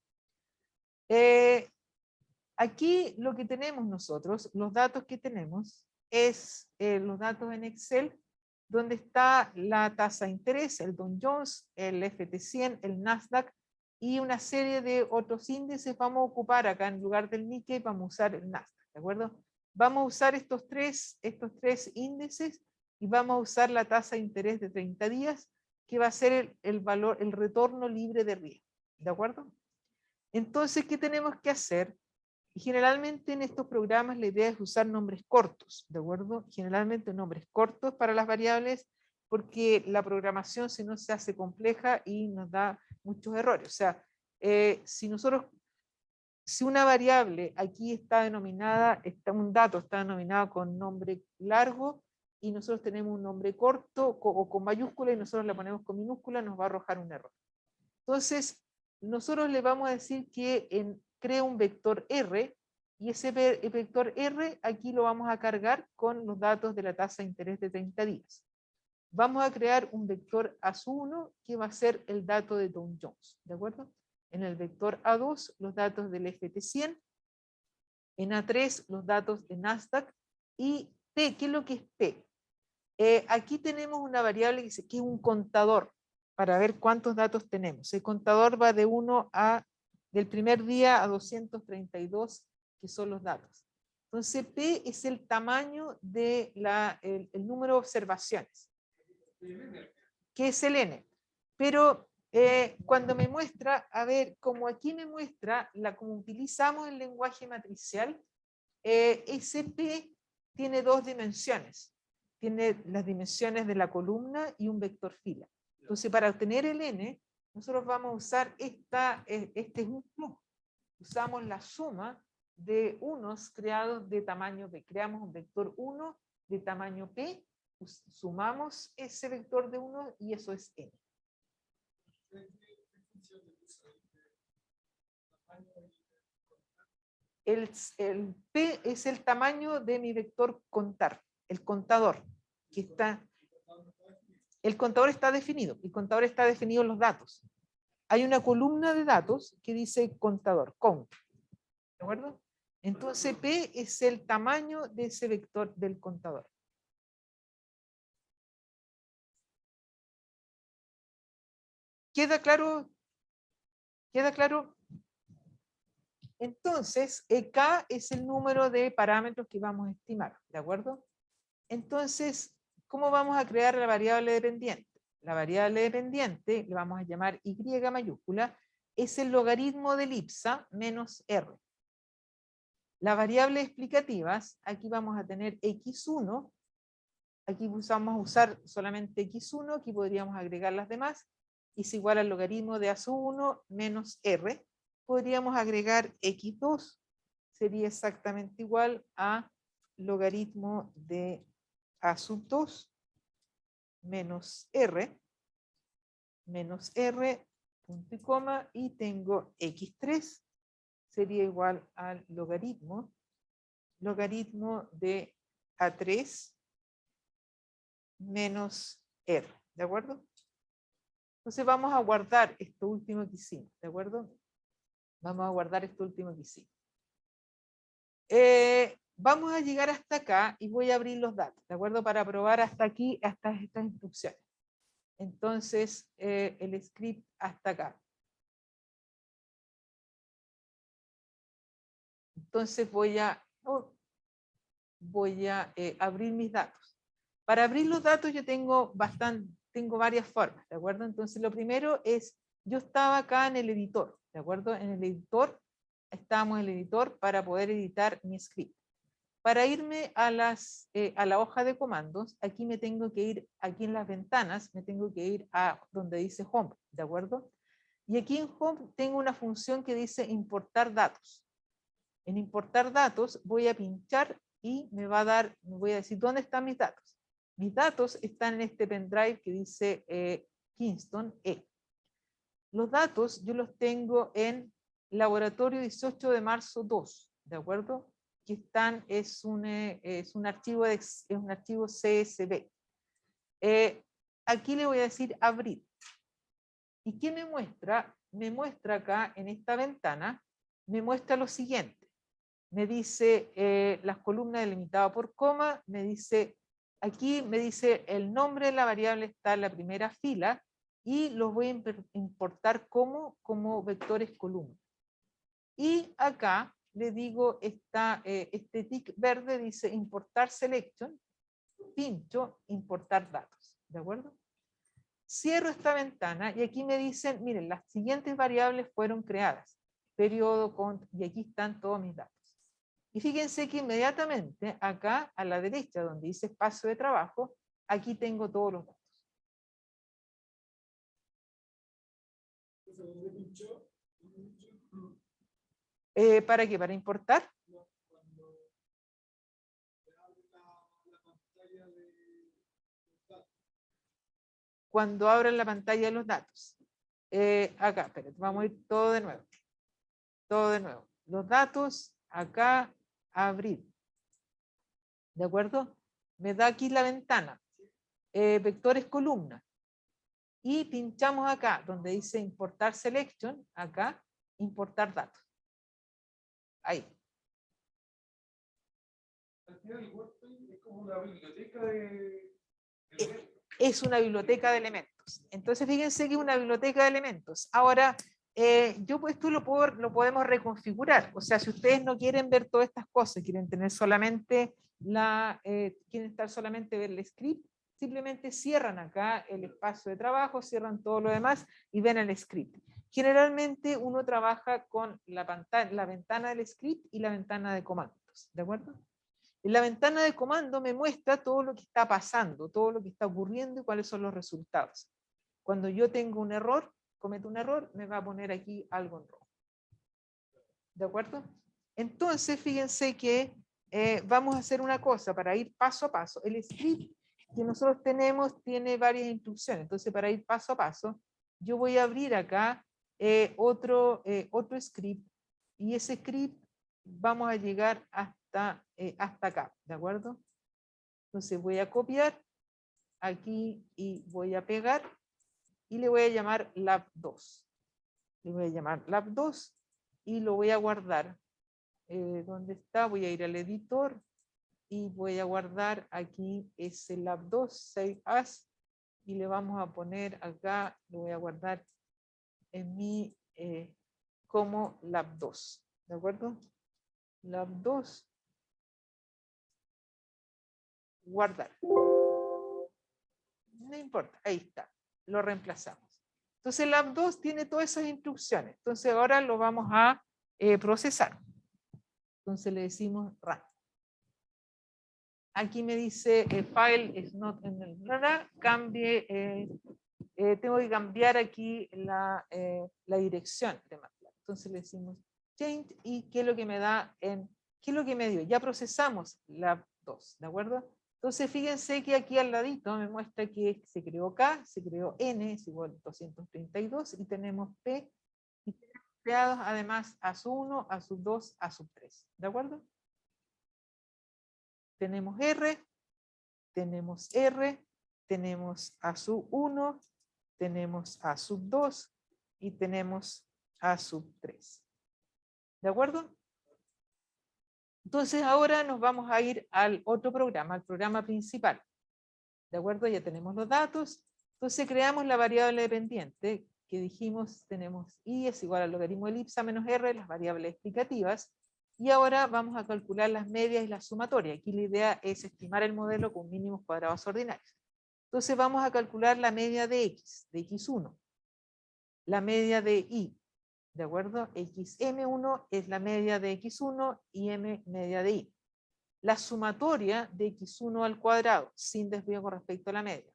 Aquí lo que tenemos nosotros, los datos que tenemos, es los datos en Excel, donde está la tasa de interés, el Dow Jones, el FT100, el Nasdaq y una serie de otros índices. Vamos a ocupar acá en lugar del Nikkei, vamos a usar el Nasdaq, ¿de acuerdo? Vamos a usar estos tres índices y vamos a usar la tasa de interés de 30 días, que va a ser el valor, el retorno libre de riesgo, ¿de acuerdo? Entonces, ¿qué tenemos que hacer? Generalmente en estos programas la idea es usar nombres cortos, ¿de acuerdo? Generalmente nombres cortos para las variables, porque la programación si no se hace compleja y nos da muchos errores. O sea, si una variable aquí está denominada, un dato está denominado con nombre largo y nosotros tenemos un nombre corto o con mayúscula y nosotros la ponemos con minúscula, nos va a arrojar un error. Entonces, nosotros le vamos a decir que crea un vector R, y ese vector R aquí lo vamos a cargar con los datos de la tasa de interés de 30 días. Vamos a crear un vector A1 que va a ser el dato de Dow Jones, ¿de acuerdo? En el vector A2 los datos del FT100, en A3 los datos de Nasdaq, y P, ¿qué es lo que es P? Aquí tenemos una variable que es un contador, para ver cuántos datos tenemos. El contador va del primer día a 232, que son los datos. Entonces, P es el tamaño de el número de observaciones, que es el N. Pero cuando me muestra, a ver, como aquí me muestra, como utilizamos el lenguaje matricial, ese P tiene dos dimensiones. Tiene las dimensiones de la columna y un vector fila. Entonces, para obtener el N, nosotros vamos a usar este es un flujo. Usamos la suma de unos creados de tamaño P. Creamos un vector 1 de tamaño P, sumamos ese vector de 1 y eso es N. El P es el tamaño de mi vector contar, el contador, que está... El contador está definido, en los datos. Hay una columna de datos que dice contador, count, ¿de acuerdo? Entonces P es el tamaño de ese vector del contador. ¿Queda claro? ¿Queda claro? Entonces, K es el número de parámetros que vamos a estimar, ¿de acuerdo? Entonces, ¿cómo vamos a crear la variable dependiente? La variable dependiente, le vamos a llamar Y mayúscula, es el logaritmo del IPSA menos R. Las variables explicativas, aquí vamos a tener X1, aquí vamos a usar solamente X1, aquí podríamos agregar las demás, es igual al logaritmo de A sub 1 menos R, podríamos agregar X2, sería exactamente igual a logaritmo de A sub 2 menos R, punto y coma, y tengo X3, sería igual al logaritmo de A3 menos R, ¿de acuerdo? Entonces vamos a guardar esto último que hicimos, ¿de acuerdo? Vamos a guardar esto último que hicimos. Vamos a llegar hasta acá y voy a abrir los datos, ¿de acuerdo? Para probar hasta aquí, hasta estas instrucciones. Entonces, el script hasta acá. Entonces voy a abrir mis datos. Para abrir los datos yo tengo varias formas, ¿de acuerdo? Entonces lo primero es, yo estaba acá en el editor, ¿de acuerdo? En el editor, estábamos en el editor para poder editar mi script. Para irme a la hoja de comandos, aquí me tengo que ir, aquí en las ventanas, me tengo que ir a donde dice Home, ¿de acuerdo? Y aquí en Home tengo una función que dice importar datos. En importar datos voy a pinchar y me voy a decir, ¿dónde están mis datos? Mis datos están en este pendrive que dice Kingston E. Los datos yo los tengo en laboratorio 18 de marzo 2, ¿de acuerdo? Que es un archivo CSV. Aquí le voy a decir abrir. ¿Y qué me muestra? Me muestra acá en esta ventana, me muestra lo siguiente. Me dice las columnas delimitadas por coma, aquí me dice el nombre de la variable está en la primera fila y los voy a importar como vectores columna. Y acá le digo, este tick verde dice importar selection, pincho, importar datos, ¿de acuerdo? Cierro esta ventana y aquí me dicen, miren, las siguientes variables fueron creadas, periodo, cont, y aquí están todos mis datos. Y fíjense que inmediatamente acá a la derecha donde dice espacio de trabajo, aquí tengo todos los datos. ¿Para qué? ¿Para importar? Cuando abran la pantalla de los datos. Acá, espérate, vamos a ir todo de nuevo. Todo de nuevo. Los datos, acá, abrir. ¿De acuerdo? Me da aquí la ventana. Vectores columna. Y pinchamos acá, donde dice importar selection, acá, importar datos. Ahí. Es como una biblioteca de es una biblioteca de elementos. Entonces, fíjense que es una biblioteca de elementos. Ahora, esto lo podemos reconfigurar. O sea, si ustedes no quieren ver todas estas cosas, quieren tener solamente quieren estar solamente ver el script, simplemente cierran acá el espacio de trabajo, cierran todo lo demás y ven el script. Generalmente uno trabaja con la ventana del script y la ventana de comandos, ¿de acuerdo? En la ventana de comando me muestra todo lo que está pasando, todo lo que está ocurriendo y cuáles son los resultados. Cuando yo tengo un error, cometo un error, me va a poner aquí algo en rojo. ¿De acuerdo? Entonces, fíjense que vamos a hacer una cosa para ir paso a paso. El script que nosotros tenemos tiene varias instrucciones. Entonces, para ir paso a paso, yo voy a abrir acá otro script y ese script vamos a llegar hasta acá, ¿de acuerdo? Entonces voy a copiar aquí y voy a pegar y le voy a llamar lab2. Le voy a llamar lab2 y lo voy a guardar ¿dónde está? Voy a ir al editor y voy a guardar aquí ese lab2, save as, y le vamos a poner acá, lo voy a guardar en mi, como lab2, ¿de acuerdo? Lab2, guardar. No importa, ahí está, lo reemplazamos. Entonces el lab2 tiene todas esas instrucciones, entonces ahora lo vamos a procesar. Entonces le decimos run. Aquí me dice file is not in el cambie, tengo que cambiar aquí la dirección de MATLAB. Entonces le decimos change y qué es lo que me da en, qué es lo que me dio. Ya procesamos la 2, ¿de acuerdo? Entonces fíjense que aquí al ladito me muestra que se creó K, se creó N, es igual a 232 y tenemos P y tenemos creados además a sub 1, a sub 2, a sub 3, ¿de acuerdo? Tenemos R, tenemos A sub 1, tenemos A sub 2 y tenemos A sub 3. ¿De acuerdo? Entonces ahora nos vamos a ir al otro programa, al programa principal. ¿De acuerdo? Ya tenemos los datos. Entonces creamos la variable dependiente que dijimos, tenemos I es igual al logaritmo de elipsa menos R, las variables explicativas. Y ahora vamos a calcular las medias y las sumatorias. Aquí la idea es estimar el modelo con mínimos cuadrados ordinarios. Entonces vamos a calcular la media de X, de X1. La media de Y, ¿de acuerdo? XM1 es la media de X1 y M media de Y. La sumatoria de X1 al cuadrado, sin desvío con respecto a la media.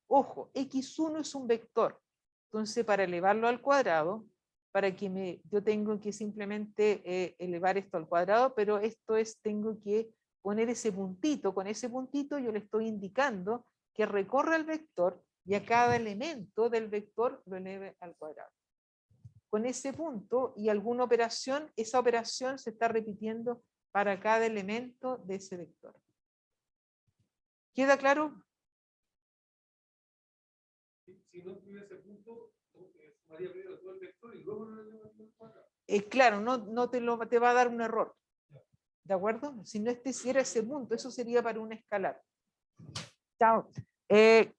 Ojo, X1 es un vector. Entonces para elevarlo al cuadrado, para que yo tengo que simplemente elevar esto al cuadrado, pero esto es, tengo que poner ese puntito, con ese puntito yo le estoy indicando que recorra el vector y a cada elemento del vector lo eleve al cuadrado. Con ese punto y alguna operación, esa operación se está repitiendo para cada elemento de ese vector. ¿Queda claro? Si no tuviese punto, sumaría primero todo el vector y luego lo elevaría al cuadrado. Claro, no te va a dar un error. ¿De acuerdo? Si no hiciera ese punto, eso sería para un escalar. Chao.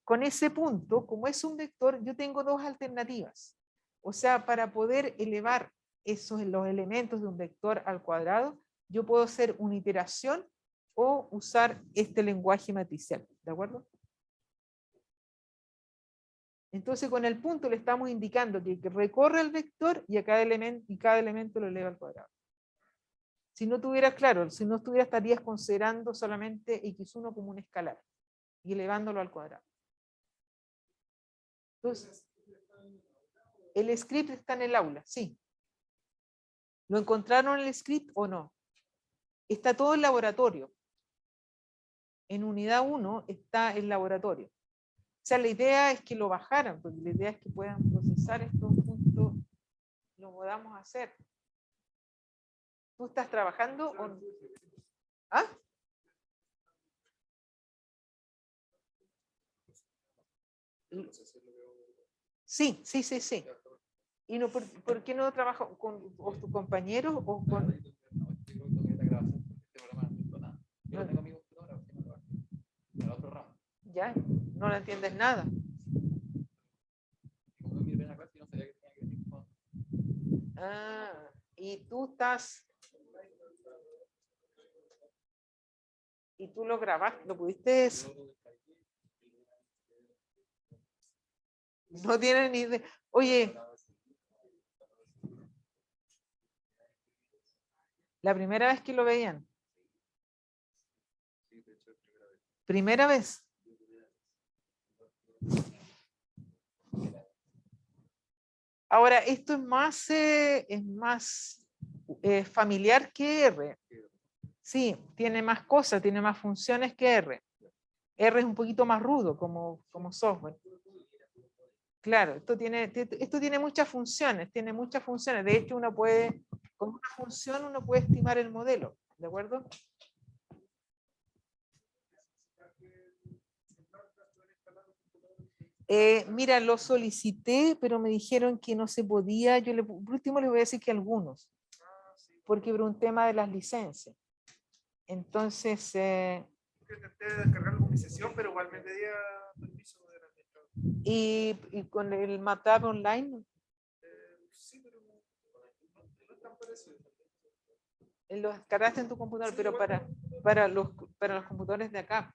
Con ese punto, como es un vector, yo tengo dos alternativas. O sea, para poder elevar los elementos de un vector al cuadrado, yo puedo hacer una iteración o usar este lenguaje matricial. ¿De acuerdo? Entonces con el punto le estamos indicando que recorre el vector y cada elemento lo eleva al cuadrado. Si no tuvieras, claro, si no estuvieras, estarías considerando solamente X1 como un escalar y elevándolo al cuadrado. Entonces, el script está en el aula, sí. ¿Lo encontraron en el script o no? Está todo en laboratorio. En unidad 1 está el laboratorio. O sea, la idea es que lo bajaran, porque la idea es que puedan procesar estos puntos, lo podamos hacer. ¿Tú estás trabajando o no? ¿Ah? Sí. ¿Y no, por qué no trabajas con tus compañeros o con...? ¿Ya? ¿No lo entiendes nada? Ah, y tú estás... Y tú lo grabaste, lo pudiste... No tienen ni idea. Oye, la primera vez que lo veían. Primera vez. Ahora, esto es más familiar que R. Sí, tiene más cosas, tiene más funciones que R. R es un poquito más rudo como software. Claro, esto tiene muchas funciones, De hecho, con una función uno puede estimar el modelo, ¿de acuerdo? Mira, lo solicité, pero me dijeron que no se podía. Por último les voy a decir que algunos. porque por un tema de las licencias. Entonces, Yo intenté descargarlo con mi sesión, pero igual me pedía permiso del administrador. y con el MATLAB online, Sí, pero no es tan parecido. lo descargaste en tu computador, Sí, pero igual para los computadores de acá.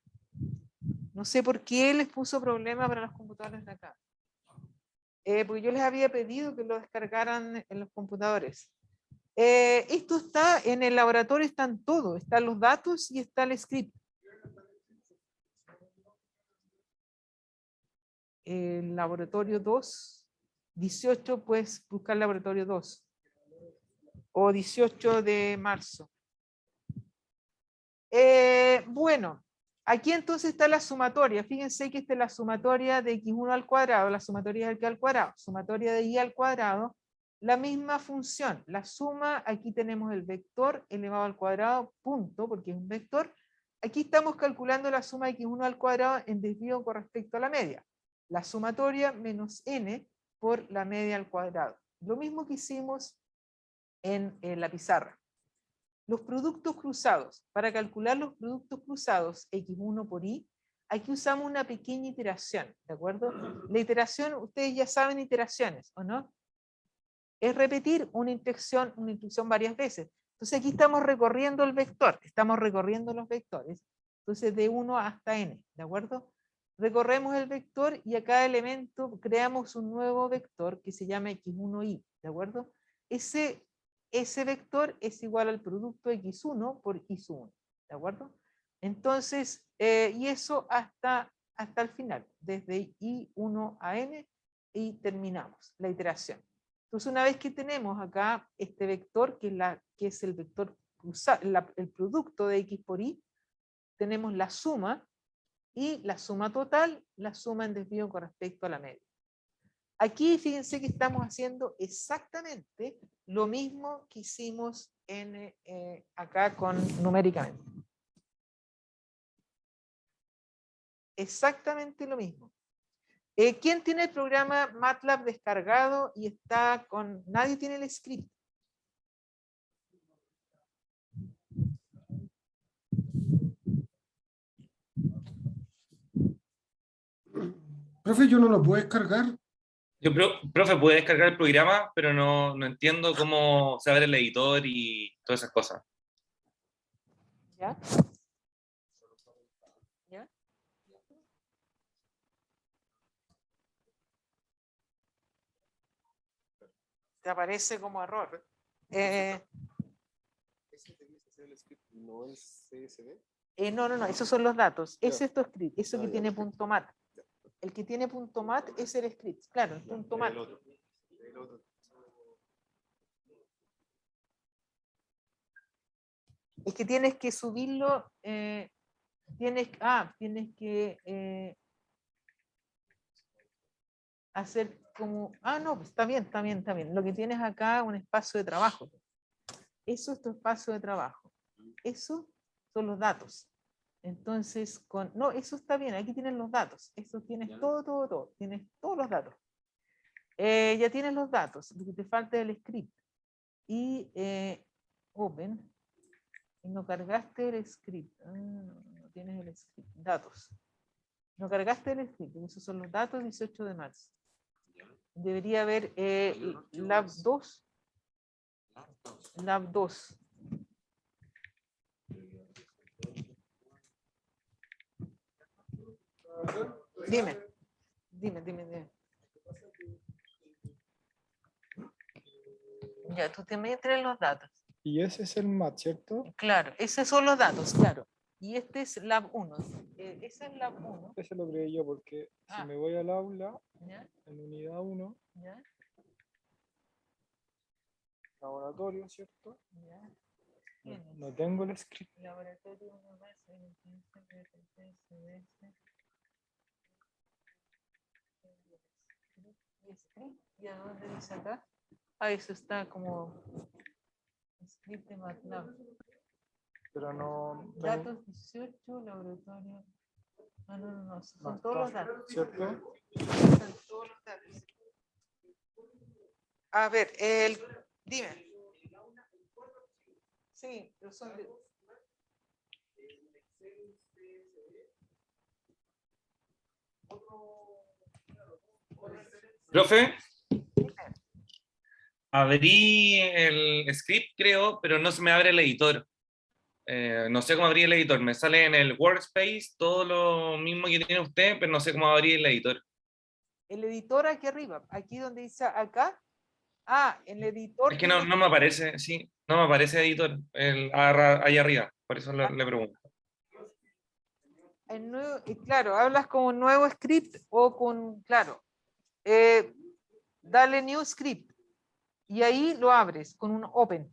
No sé por qué les puso problema para los computadores de acá. Porque yo les había pedido que lo descargaran en los computadores. Esto está en el laboratorio, están todos, están los datos y está el script. El laboratorio 2, 18, pues buscar laboratorio 2. O 18 de marzo. Bueno, aquí entonces está la sumatoria. Fíjense que esta es la sumatoria de x1 al cuadrado, la sumatoria de x al cuadrado, sumatoria de y al cuadrado, la misma función. La suma, aquí tenemos el vector elevado al cuadrado, punto, porque es un vector. Aquí estamos calculando la suma de x1 al cuadrado en desvío con respecto a la media. La sumatoria menos n por la media al cuadrado. Lo mismo que hicimos en la pizarra. Los productos cruzados. Para calcular los productos cruzados, x1 por y, aquí usamos una pequeña iteración, ¿de acuerdo? La iteración, ustedes ya saben iteraciones, ¿o no? Es repetir una instrucción varias veces. Entonces aquí estamos recorriendo el vector, estamos recorriendo los vectores. Entonces de 1 hasta n, ¿de acuerdo? Recorremos el vector y a cada elemento creamos un nuevo vector que se llama x1y, ¿de acuerdo? Ese vector es igual al producto x1 por x1, ¿de acuerdo? Entonces, y eso hasta el final, desde i1 a n, y terminamos la iteración. Entonces, una vez que tenemos acá este vector, que es el vector el producto de x por y, tenemos la suma, y la suma total, la suma en desvío con respecto a la media. Aquí fíjense que estamos haciendo exactamente lo mismo que hicimos acá con numéricamente. Exactamente lo mismo. ¿Quién tiene el programa MATLAB descargado y está con... Nadie tiene el script? Profe, yo no lo puedo descargar. Yo, profe, puede descargar el programa, pero no entiendo cómo se abre el editor y todas esas cosas. ¿Ya? ¿Ya? Te aparece como error. ¿No es CSV? No, esos son los datos. Ya. Ese es tu script, eso que ya, tiene perfecto. punto mat. El que tiene punto mat es el script, claro, el punto mat. El otro. Es que tienes que subirlo, tienes que hacer como, no, pues está bien. Lo que tienes acá es un espacio de trabajo. Eso es tu espacio de trabajo. Eso son los datos. Entonces, no, eso está bien, aquí tienes los datos. Eso tienes todo. Tienes todos los datos. Ya tienes los datos, lo que te falta es el script. Y open. Y no cargaste el script. No tienes el script. Datos. No cargaste el script. Esos son los datos 18 de marzo. Debería haber lab 2. Lab 2. Dime. Ya, tú también tienes los datos. Y ese es el MAT, ¿cierto? Claro, esos son los datos, claro. Y este es Lab 1. Ese es Lab 1. Ese lo creí yo porque si me voy al aula, ¿Ya? en unidad 1, ¿Ya? laboratorio, ¿cierto? ¿Ya? No tengo el script. Laboratorio 1 más, ¿y a dónde dice acá? Eso está como script de MATLAB. Pero no tengo, Datos 18, laboratorio. No, son no todos los está, datos. ¿cierto? Están todos los datos. A ver, dime. Sí, pero son de- Profe, abrí el script, creo, pero no se me abre el editor. No sé cómo abrir el editor. Me sale en el workspace todo lo mismo que tiene usted, pero no sé cómo abrir el editor. el editor aquí arriba, aquí donde dice acá. El editor Es que no, tiene no me aparece, sí, no me aparece editor ahí arriba. Por eso le pregunto. el nuevo, y claro, hablas con un nuevo script o con, claro, dale new script y ahí lo abres con un open.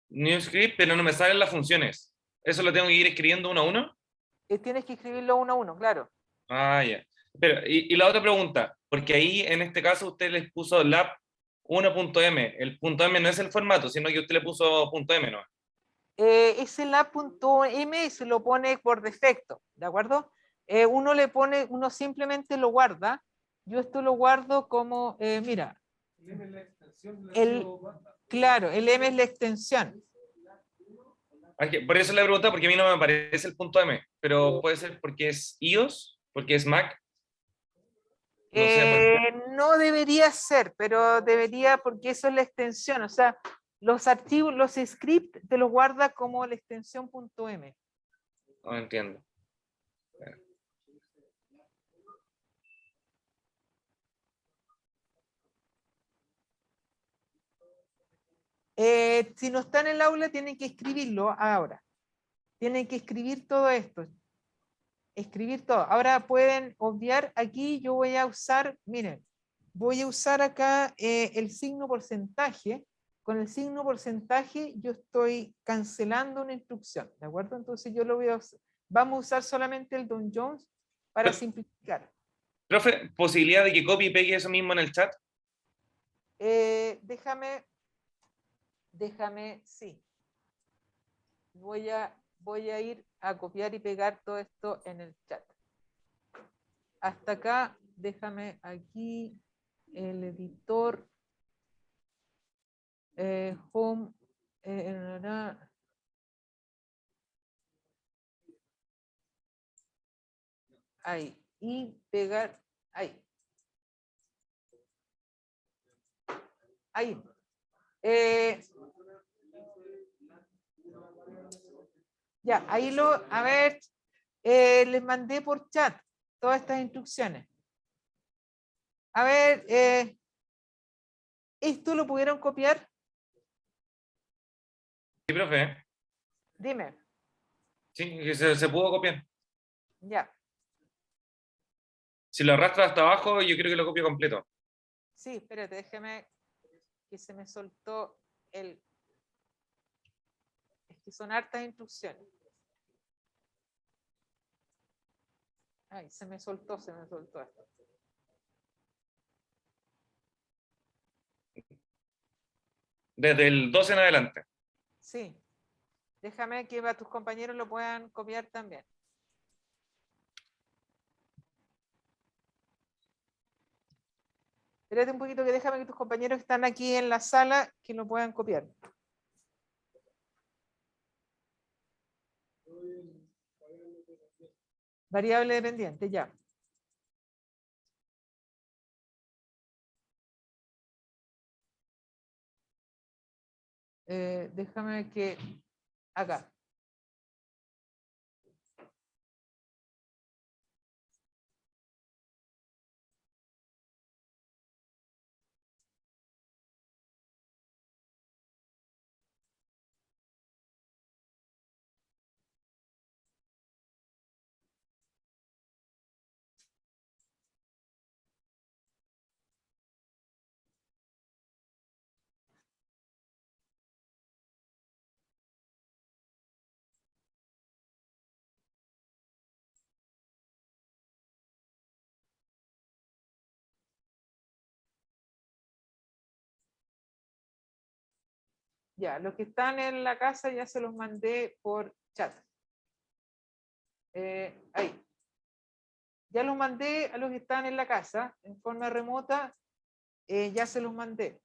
New script, pero no me salen las funciones. ¿Eso lo tengo que ir escribiendo uno a uno? Tienes que escribirlo uno a uno, claro. Ah, ya. Pero, y la otra pregunta, porque ahí en este caso usted les puso lab 1.m. El punto M no es el formato, sino que usted le puso punto .m, ¿no? Ese lab.m se lo pone por defecto, ¿de acuerdo? Uno le pone, uno simplemente lo guarda. Yo esto lo guardo como, mira, El M es la extensión del el, archivo banda. claro, el m es la extensión. Por eso le pregunté, porque a mí no me aparece el punto M, pero puede ser porque es iOS, porque es Mac, no sé por qué. No debería ser, pero debería porque eso es la extensión. O sea, los archivos, los scripts te los guarda como la extensión .m. No entiendo. Si no está en el aula, tienen que escribirlo ahora. Tienen que escribir todo esto. Escribir todo. Ahora pueden obviar aquí, yo voy a usar, miren, voy a usar acá el signo porcentaje. Con el signo porcentaje yo estoy cancelando una instrucción, ¿de acuerdo? Entonces yo lo voy a usar. Vamos a usar solamente el Don Jones para simplificar. Profe, ¿posibilidad de que copie y pegue eso mismo en el chat? Déjame, sí. Voy a ir a copiar y pegar todo esto en el chat. Hasta acá, déjame aquí el editor home ahí y pegar ahí. Ahí. Ya, ahí a ver, les mandé por chat todas estas instrucciones. A ver, ¿esto lo pudieron copiar? Sí, profe. Dime. Sí, que se pudo copiar. Ya. Si lo arrastra hasta abajo, yo creo que lo copio completo. Sí, espérate, déjeme que se me soltó el... Es que son hartas instrucciones. Ay, se me soltó esto. Desde el 12 en adelante. Sí. Déjame que a tus compañeros lo puedan copiar también. Espérate un poquito que déjame que tus compañeros que están aquí en la sala que lo puedan copiar. Variable dependiente, ya. Déjame que acá. Ya, los que están en la casa ya se los mandé por chat. Ahí. Ya los mandé a los que están en la casa en forma remota. Ya se los mandé.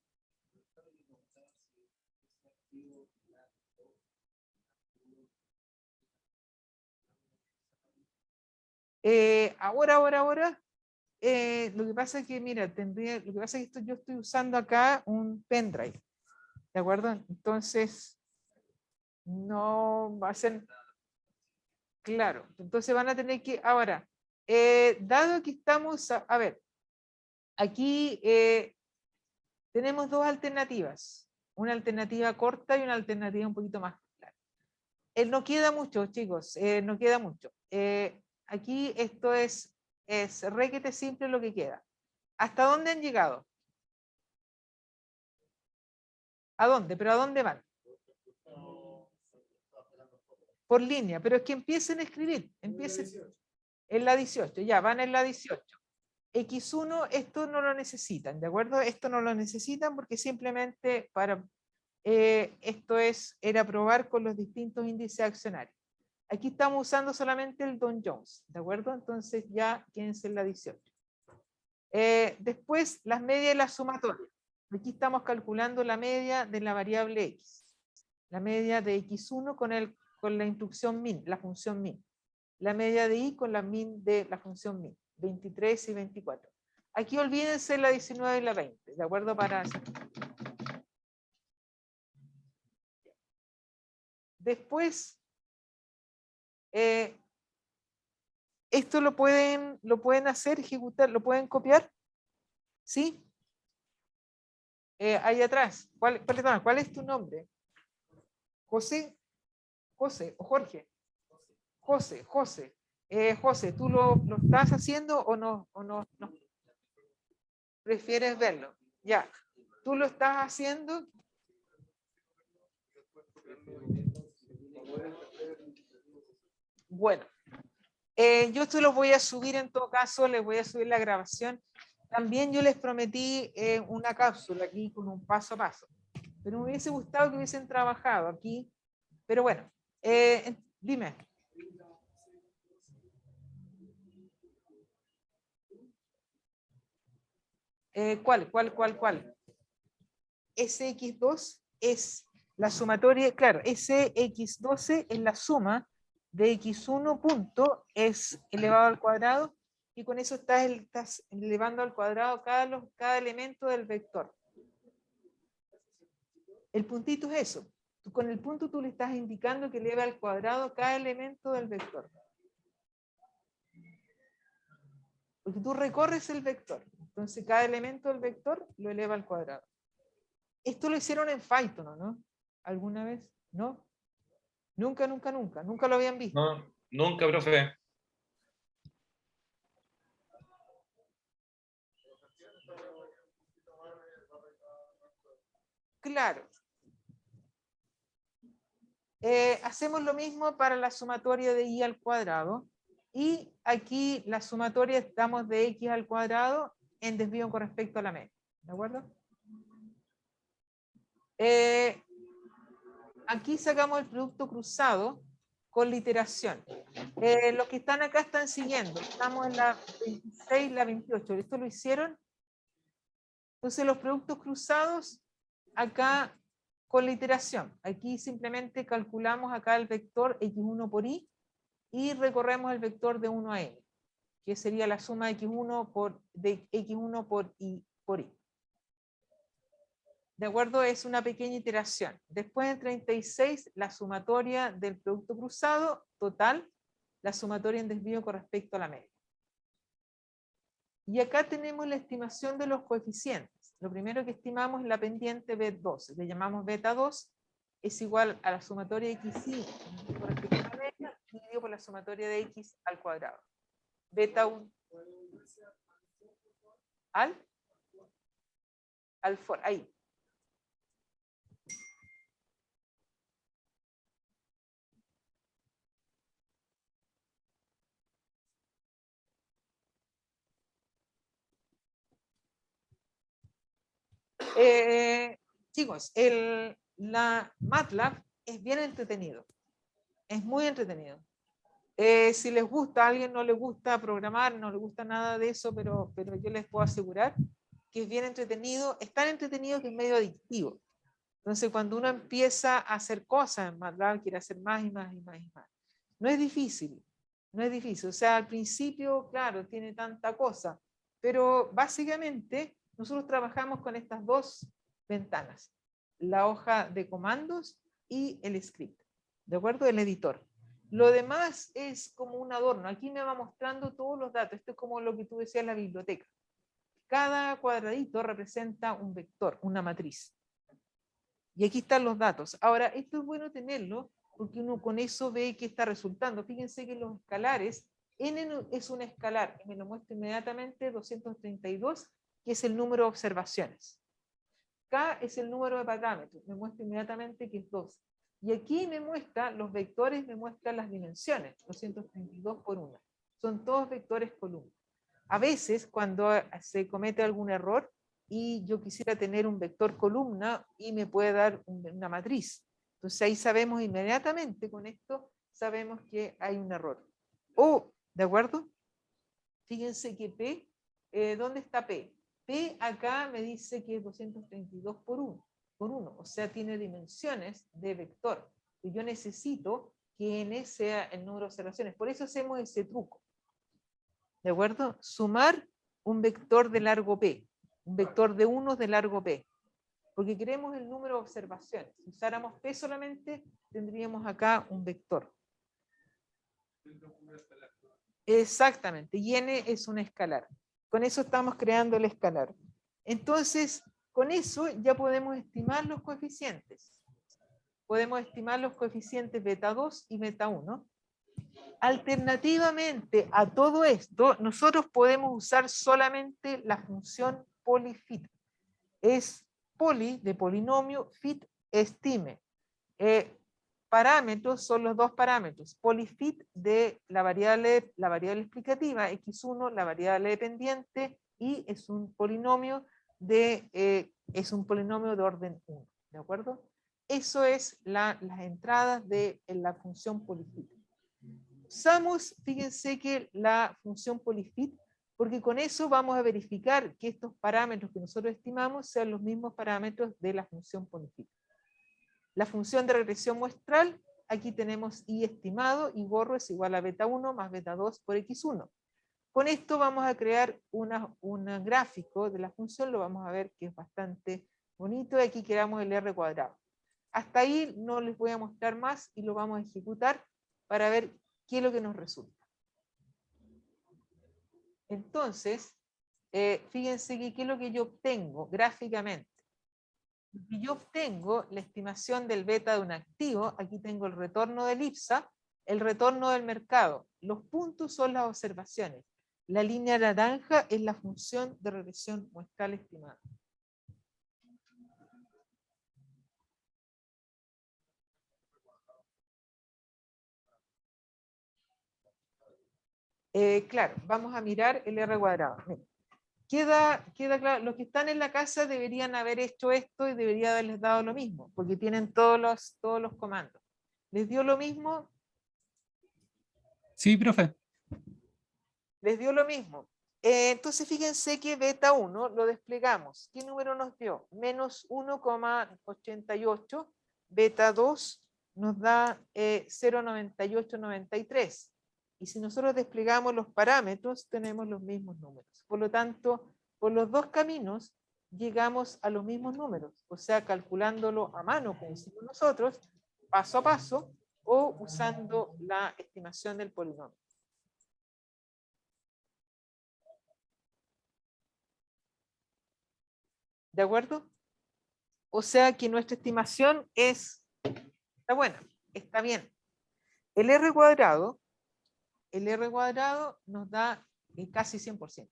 Ahora, lo que pasa es que, mira, lo que pasa es que yo estoy usando acá un pendrive, ¿de acuerdo? Entonces, no va a ser, claro, entonces van a tener que, ahora, dado que estamos, a ver, aquí tenemos dos alternativas, una alternativa corta y una alternativa un poquito más clara. No queda mucho, chicos, no queda mucho. Aquí esto es requete simple lo que queda. ¿Hasta dónde han llegado? ¿A dónde? ¿Pero a dónde van? Por línea, pero es que empiecen a escribir, empiecen en la 18, ya van en la 18. X1, esto no lo necesitan, ¿de acuerdo? Esto no lo necesitan porque simplemente era probar con los distintos índices accionarios. Aquí estamos usando solamente el Dow Jones, ¿de acuerdo? Entonces ya quédense en la 18. Después, las medias y las sumatorias. Aquí estamos calculando la media de la variable X. La media de X1 con la instrucción min, la función min. La media de Y con la min de la función min. 23 y 24. Aquí olvídense la 19 y la 20, ¿de acuerdo? Después, esto lo pueden hacer, ejecutar, lo pueden copiar, ¿sí? Ahí atrás, ¿cuál es tu nombre? José o Jorge. José. José, ¿tú lo estás haciendo o no? ¿Prefieres verlo? Ya. ¿Tú lo estás haciendo? Bueno. Yo esto lo voy a subir en todo caso, les voy a subir la grabación. También yo les prometí una cápsula aquí con un paso a paso. Pero me hubiese gustado que hubiesen trabajado aquí. Pero bueno, dime. ¿Cuál? SX2 es la sumatoria, claro, SX12 es la suma de X1 punto es elevado al cuadrado y con eso estás elevando al cuadrado cada elemento del vector. El puntito es eso. Con el punto tú le estás indicando que eleva al cuadrado cada elemento del vector. Porque tú recorres el vector. Entonces cada elemento del vector lo eleva al cuadrado. Esto lo hicieron en Python, ¿no? ¿Alguna vez? ¿No? Nunca lo habían visto. No, nunca, profe. Claro. Hacemos lo mismo para la sumatoria de y al cuadrado. Y aquí la sumatoria estamos de x al cuadrado en desvío con respecto a la media. ¿De acuerdo? Aquí sacamos el producto cruzado con la iteración. Los que están acá están siguiendo. Estamos en la 26, la 28. ¿Esto lo hicieron? Entonces los productos cruzados acá con la iteración. Aquí simplemente calculamos acá el vector x1 por y recorremos el vector de 1 a n, que sería la suma de x1 por y. ¿De acuerdo? Es una pequeña iteración. Después en 36, la sumatoria del producto cruzado total, la sumatoria en desvío con respecto a la media. Y acá tenemos la estimación de los coeficientes. Lo primero que estimamos es la pendiente B12. Le llamamos beta 2. Es igual a la sumatoria de xy con respecto a la media dividido por la sumatoria de x al cuadrado. Beta 1 al for, ahí. Chicos, la MATLAB es bien entretenido. Es muy entretenido. Si les gusta, a alguien no le gusta programar, no le gusta nada de eso, pero yo les puedo asegurar que es bien entretenido. Es tan entretenido que es medio adictivo. Entonces, cuando uno empieza a hacer cosas en MATLAB, quiere hacer más y más y más y más. No es difícil. No es difícil. O sea, al principio, claro, tiene tanta cosa, pero básicamente nosotros trabajamos con estas dos ventanas, la hoja de comandos y el script, ¿de acuerdo? El editor. Lo demás es como un adorno. Aquí me va mostrando todos los datos. Esto es como lo que tú decías en la biblioteca. Cada cuadradito representa un vector, una matriz. Y aquí están los datos. Ahora, esto es bueno tenerlo porque uno con eso ve qué está resultando. Fíjense que los escalares, n es un escalar, y me lo muestra inmediatamente 232, que es el número de observaciones. K es el número de parámetros, me muestra inmediatamente que es 2. Y aquí me muestra, los vectores me muestran las dimensiones, 232 por 1. Son todos vectores columna. A veces, cuando se comete algún error, y yo quisiera tener un vector columna y me puede dar una matriz. Entonces ahí sabemos inmediatamente, con esto sabemos que hay un error. ¿De acuerdo? Fíjense que P, ¿dónde está P? P acá me dice que es 232 por 1, o sea, tiene dimensiones de vector. Y yo necesito que n sea el número de observaciones. Por eso hacemos ese truco. ¿De acuerdo? Sumar un vector de largo P. Un vector de 1 de largo P, porque queremos el número de observaciones. Si usáramos P solamente, tendríamos acá un vector. Exactamente, y n es un escalar. Con eso estamos creando el escalar. Entonces, con eso ya podemos estimar los coeficientes. Podemos estimar los coeficientes beta 2 y beta 1. Alternativamente a todo esto, nosotros podemos usar solamente la función polyfit. Es poly de polinomio, fit estime. Parámetros son los dos parámetros. Polyfit de la variable explicativa, x1, la variable dependiente, y es un polinomio de orden 1. ¿De acuerdo? Eso es las entradas de la función polyfit. Usamos, fíjense que la función polyfit, porque con eso vamos a verificar que estos parámetros que nosotros estimamos sean los mismos parámetros de la función polyfit. La función de regresión muestral, aquí tenemos y estimado, y borro es igual a beta 1 más beta 2 por x1. Con esto vamos a crear un gráfico de la función, lo vamos a ver que es bastante bonito, y aquí creamos el R cuadrado. Hasta ahí no les voy a mostrar más y lo vamos a ejecutar para ver qué es lo que nos resulta. Entonces, fíjense que qué es lo que yo obtengo gráficamente. Yo obtengo la estimación del beta de un activo, aquí tengo el retorno del IPSA, el retorno del mercado. Los puntos son las observaciones. La línea naranja es la función de regresión muestral estimada. Claro, vamos a mirar el R cuadrado. Queda claro, los que están en la casa deberían haber hecho esto y debería haberles dado lo mismo, porque tienen todos los comandos. ¿Les dio lo mismo? Sí, profe. Les dio lo mismo. Entonces fíjense que beta 1 lo desplegamos. ¿Qué número nos dio? Menos 1,88. Beta 2 nos da 0,9893. Y si nosotros desplegamos los parámetros, tenemos los mismos números. Por lo tanto, por los dos caminos, llegamos a los mismos números. O sea, calculándolo a mano, como hicimos nosotros, paso a paso, o usando la estimación del polinomio. ¿De acuerdo? O sea que nuestra estimación está buena, está bien. El R cuadrado nos da casi 100%.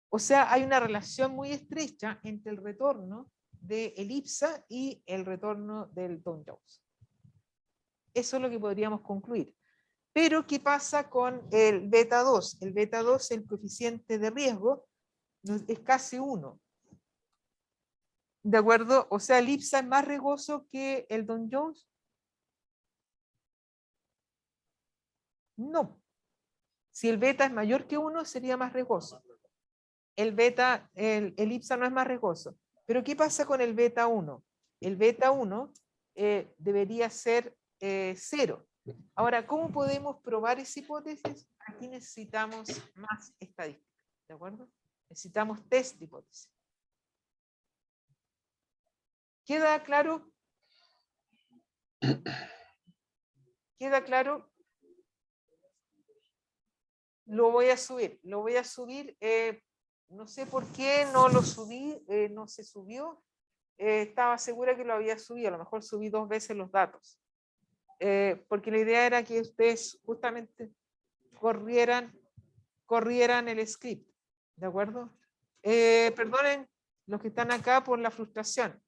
O sea, hay una relación muy estrecha entre el retorno de IPSA y el retorno del Dow Jones. Eso es lo que podríamos concluir. Pero, ¿qué pasa con el beta 2? El beta 2, el coeficiente de riesgo, es casi 1. ¿De acuerdo? O sea, el IPSA es más riesgoso que el Dow Jones. No. Si el beta es mayor que 1, sería más riesgoso. El IPSA no es más riesgoso. Pero ¿qué pasa con el beta 1? El beta 1 debería ser 0. Ahora, ¿cómo podemos probar esa hipótesis? Aquí necesitamos más estadística, ¿de acuerdo? Necesitamos test de hipótesis. ¿Queda claro? ¿Queda claro? Lo voy a subir, no sé por qué no lo subí, no se subió, estaba segura que lo había subido, a lo mejor subí 2 veces los datos, porque la idea era que ustedes justamente corrieran el script, ¿de acuerdo? Perdonen los que están acá por la frustración.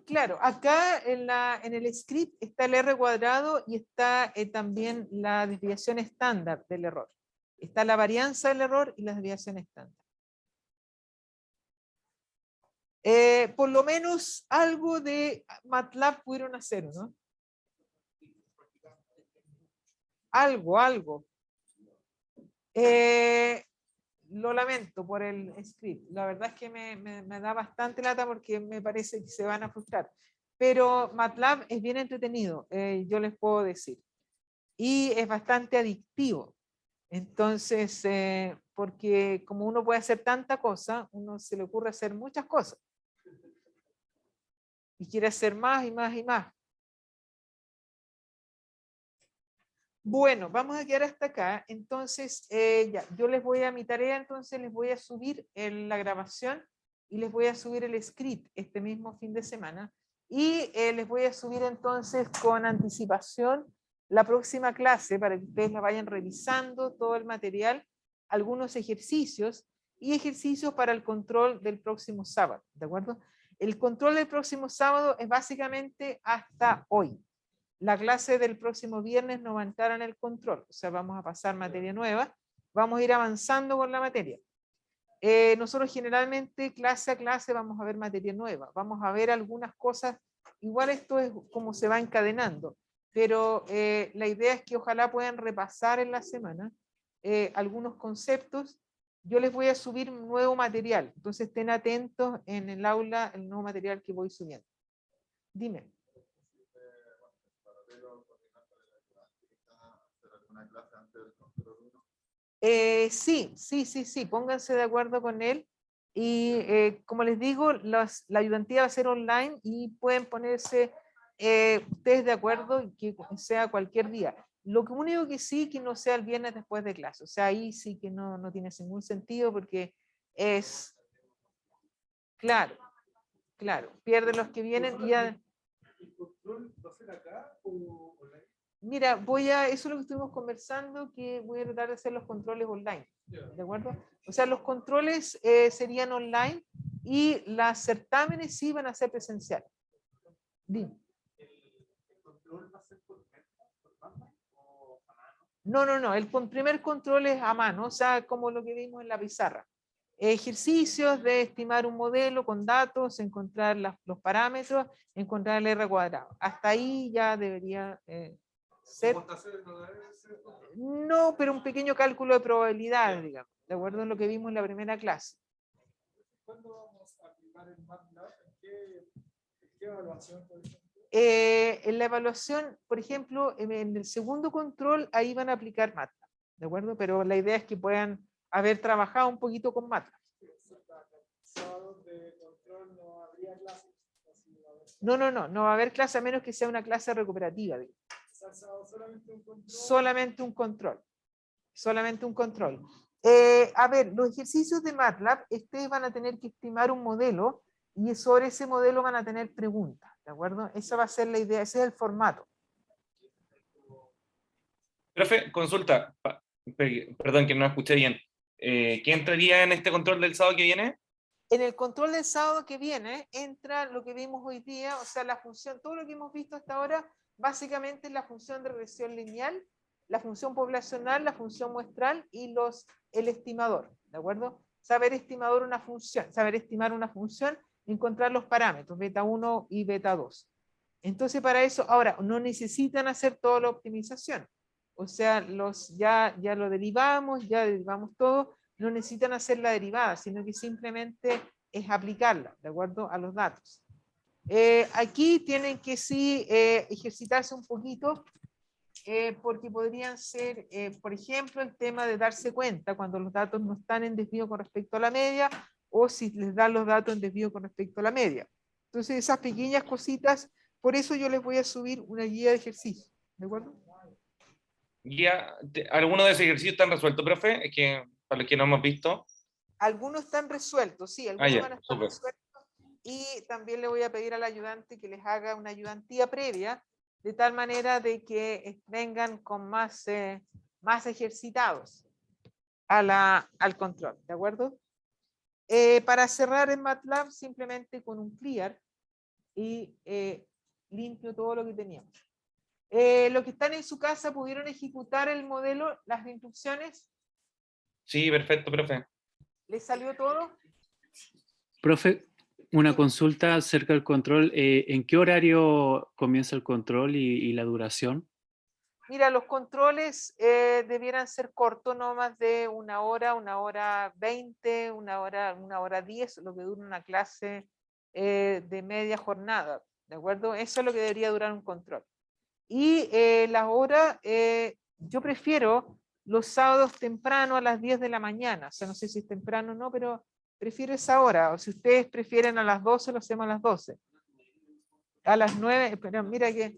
Claro, acá en el script está el R cuadrado y está también la desviación estándar del error. Está la varianza del error y la desviación estándar. Por lo menos algo de MATLAB pudieron hacer, ¿no? Algo. Lo lamento por el script. La verdad es que me da bastante lata porque me parece que se van a frustrar. Pero MATLAB es bien entretenido, yo les puedo decir. Y es bastante adictivo. Entonces, porque como uno puede hacer tanta cosa, uno se le ocurre hacer muchas cosas. Y quiere hacer más y más y más. Bueno, vamos a quedar hasta acá. Entonces, ya, yo les voy a mi tarea, entonces les voy a subir la grabación y les voy a subir el script este mismo fin de semana. Y les voy a subir entonces con anticipación la próxima clase para que ustedes la vayan revisando, todo el material, algunos ejercicios y ejercicios para el control del próximo sábado, ¿de acuerdo? El control del próximo sábado es básicamente hasta hoy. La clase del próximo viernes no va a entrar en el control, o sea, vamos a pasar materia nueva, vamos a ir avanzando con la materia. Nosotros generalmente clase a clase vamos a ver materia nueva, vamos a ver algunas cosas, igual esto es como se va encadenando, pero la idea es que ojalá puedan repasar en la semana algunos conceptos. Yo les voy a subir nuevo material, entonces estén atentos en el aula el nuevo material que voy subiendo. Dime. Sí, pónganse de acuerdo con él y como les digo, la ayudantía va a ser online y pueden ponerse ustedes de acuerdo y que sea cualquier día. Lo único que sí, que no sea el viernes después de clase, o sea, ahí sí que no tiene ningún sentido porque es, claro, pierden los que vienen y ya... ¿El control va a ser acá o online? Mira, eso es lo que estuvimos conversando, que voy a tratar de hacer los controles online, ¿de acuerdo? O sea, los controles serían online y las certámenes sí van a ser presenciales. Dime. ¿El control va a ser por mano o a mano? No, el primer control es a mano, o sea, como lo que vimos en la pizarra. Ejercicios de estimar un modelo con datos, encontrar los parámetros, encontrar el R cuadrado. Hasta ahí ya debería... ser, no, pero un pequeño cálculo de probabilidades, digamos, de acuerdo a lo que vimos en la primera clase. ¿Cuándo vamos a aplicar el MATLAB? ¿En qué evaluación, por ejemplo? En la evaluación, por ejemplo, en el segundo control, ahí van a aplicar MATLAB, ¿de acuerdo? Pero la idea es que puedan haber trabajado un poquito con MATLAB. Sábados de control no habría clases. No va a haber clase a menos que sea una clase recuperativa, digamos. Solamente un control. A ver, los ejercicios de MATLAB, ustedes van a tener que estimar un modelo y sobre ese modelo van a tener preguntas, ¿de acuerdo? Esa va a ser la idea, ese es el formato. Profe, consulta, perdón que no escuché bien. ¿Qué entraría en este control del sábado que viene? En el control del sábado que viene entra lo que vimos hoy día, o sea, la función, todo lo que hemos visto hasta ahora, básicamente es la función de regresión lineal, la función poblacional, la función muestral y el estimador, ¿de acuerdo? Saber estimar una función, encontrar los parámetros, beta 1 y beta 2. Entonces, para eso, ahora, no necesitan hacer toda la optimización. O sea, ya lo derivamos todo, no necesitan hacer la derivada, sino que simplemente es aplicarla, de acuerdo a los datos. Aquí tienen que sí ejercitarse un poquito, porque podrían ser, por ejemplo, el tema de darse cuenta cuando los datos no están en desvío con respecto a la media, o si les dan los datos en desvío con respecto a la media. Entonces, esas pequeñas cositas, por eso yo les voy a subir una guía de ejercicio, ¿de acuerdo? Ya, ¿algunos de esos ejercicios están resueltos, profe? Es que para los que no hemos visto. Algunos están resueltos, sí, algunos Ya, van a estar súper. resueltos, y también le voy a pedir al ayudante que les haga una ayudantía previa, de tal manera de que vengan con más ejercitados al control, ¿de acuerdo? Para cerrar en MATLAB, simplemente con un clear y limpio todo lo que teníamos. Los que están en su casa, ¿pudieron ejecutar el modelo, las instrucciones? Sí, perfecto, profe. ¿Les salió todo? Profe, una consulta acerca del control. ¿En qué horario comienza el control y la duración? Mira, los controles debieran ser cortos, no más de 1 hora 20, 1 hora 10, lo que dura una clase de media jornada, ¿de acuerdo? Eso es lo que debería durar un control. Y las horas, yo prefiero los sábados temprano a las 10 de la mañana, o sea, no sé si es temprano o no, pero prefiero esa hora, o si ustedes prefieren a las 12, lo hacemos a las 12. A las 9, pero mira que...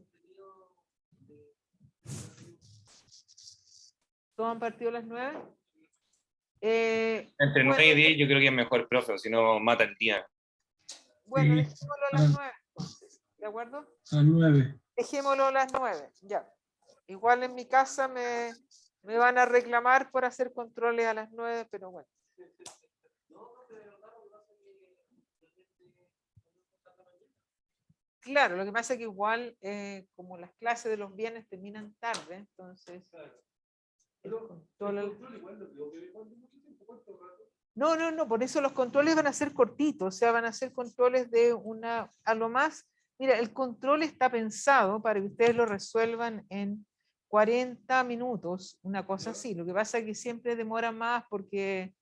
¿Todos han partido a las 9? Entre 9 y 10 yo creo que es mejor, profe, si no mata el día. Bueno, Sí, dejémoslo a las 9, entonces, ¿de acuerdo? A las 9. Dejémoslo a las 9, ya. Igual en mi casa me van a reclamar por hacer controles a las 9, pero bueno. Claro, lo que pasa es que igual, como las clases de los viernes terminan tarde, entonces... No, por eso los controles van a ser cortitos, o sea, van a ser controles de a lo más, mira, el control está pensado para que ustedes lo resuelvan en 40 minutos, una cosa así. Lo que pasa es que siempre demora más porque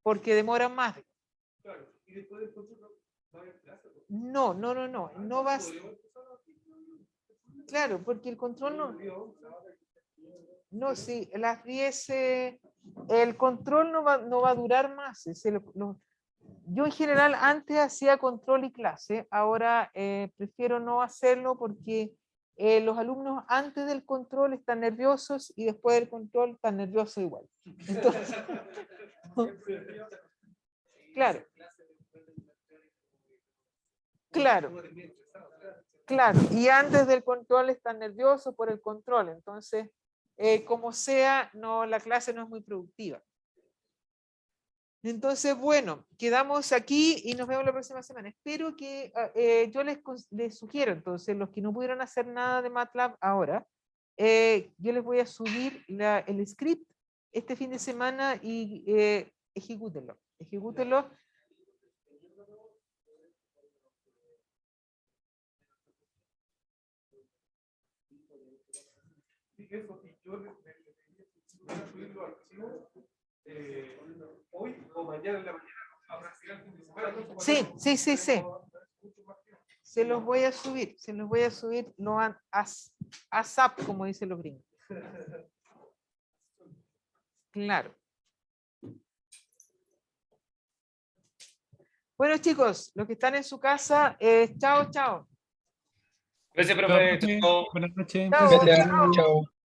demoran más. No vas. Claro, porque el control no. No, sí, las 10, el control no va a durar más. Yo en general antes hacía control y clase, ahora prefiero no hacerlo porque los alumnos antes del control están nerviosos y después del control están nerviosos igual. Entonces, claro. Claro, y antes del control están nerviosos por el control, entonces... como sea, la clase no es muy productiva. Entonces, bueno, quedamos aquí y nos vemos la próxima semana. Espero que yo les sugiero, entonces, los que no pudieron hacer nada de MATLAB ahora, yo les voy a subir el script este fin de semana y ejecútenlo. Ejecútenlo. Hoy o mañana en la mañana a practicar el fin de semana. Sí. Se los voy a subir, no ASAP, como dicen los gringos. Claro. Bueno, chicos, los que están en su casa, chao. Gracias, profe. Chao. Buenas noches. Chao. Gracias, chao.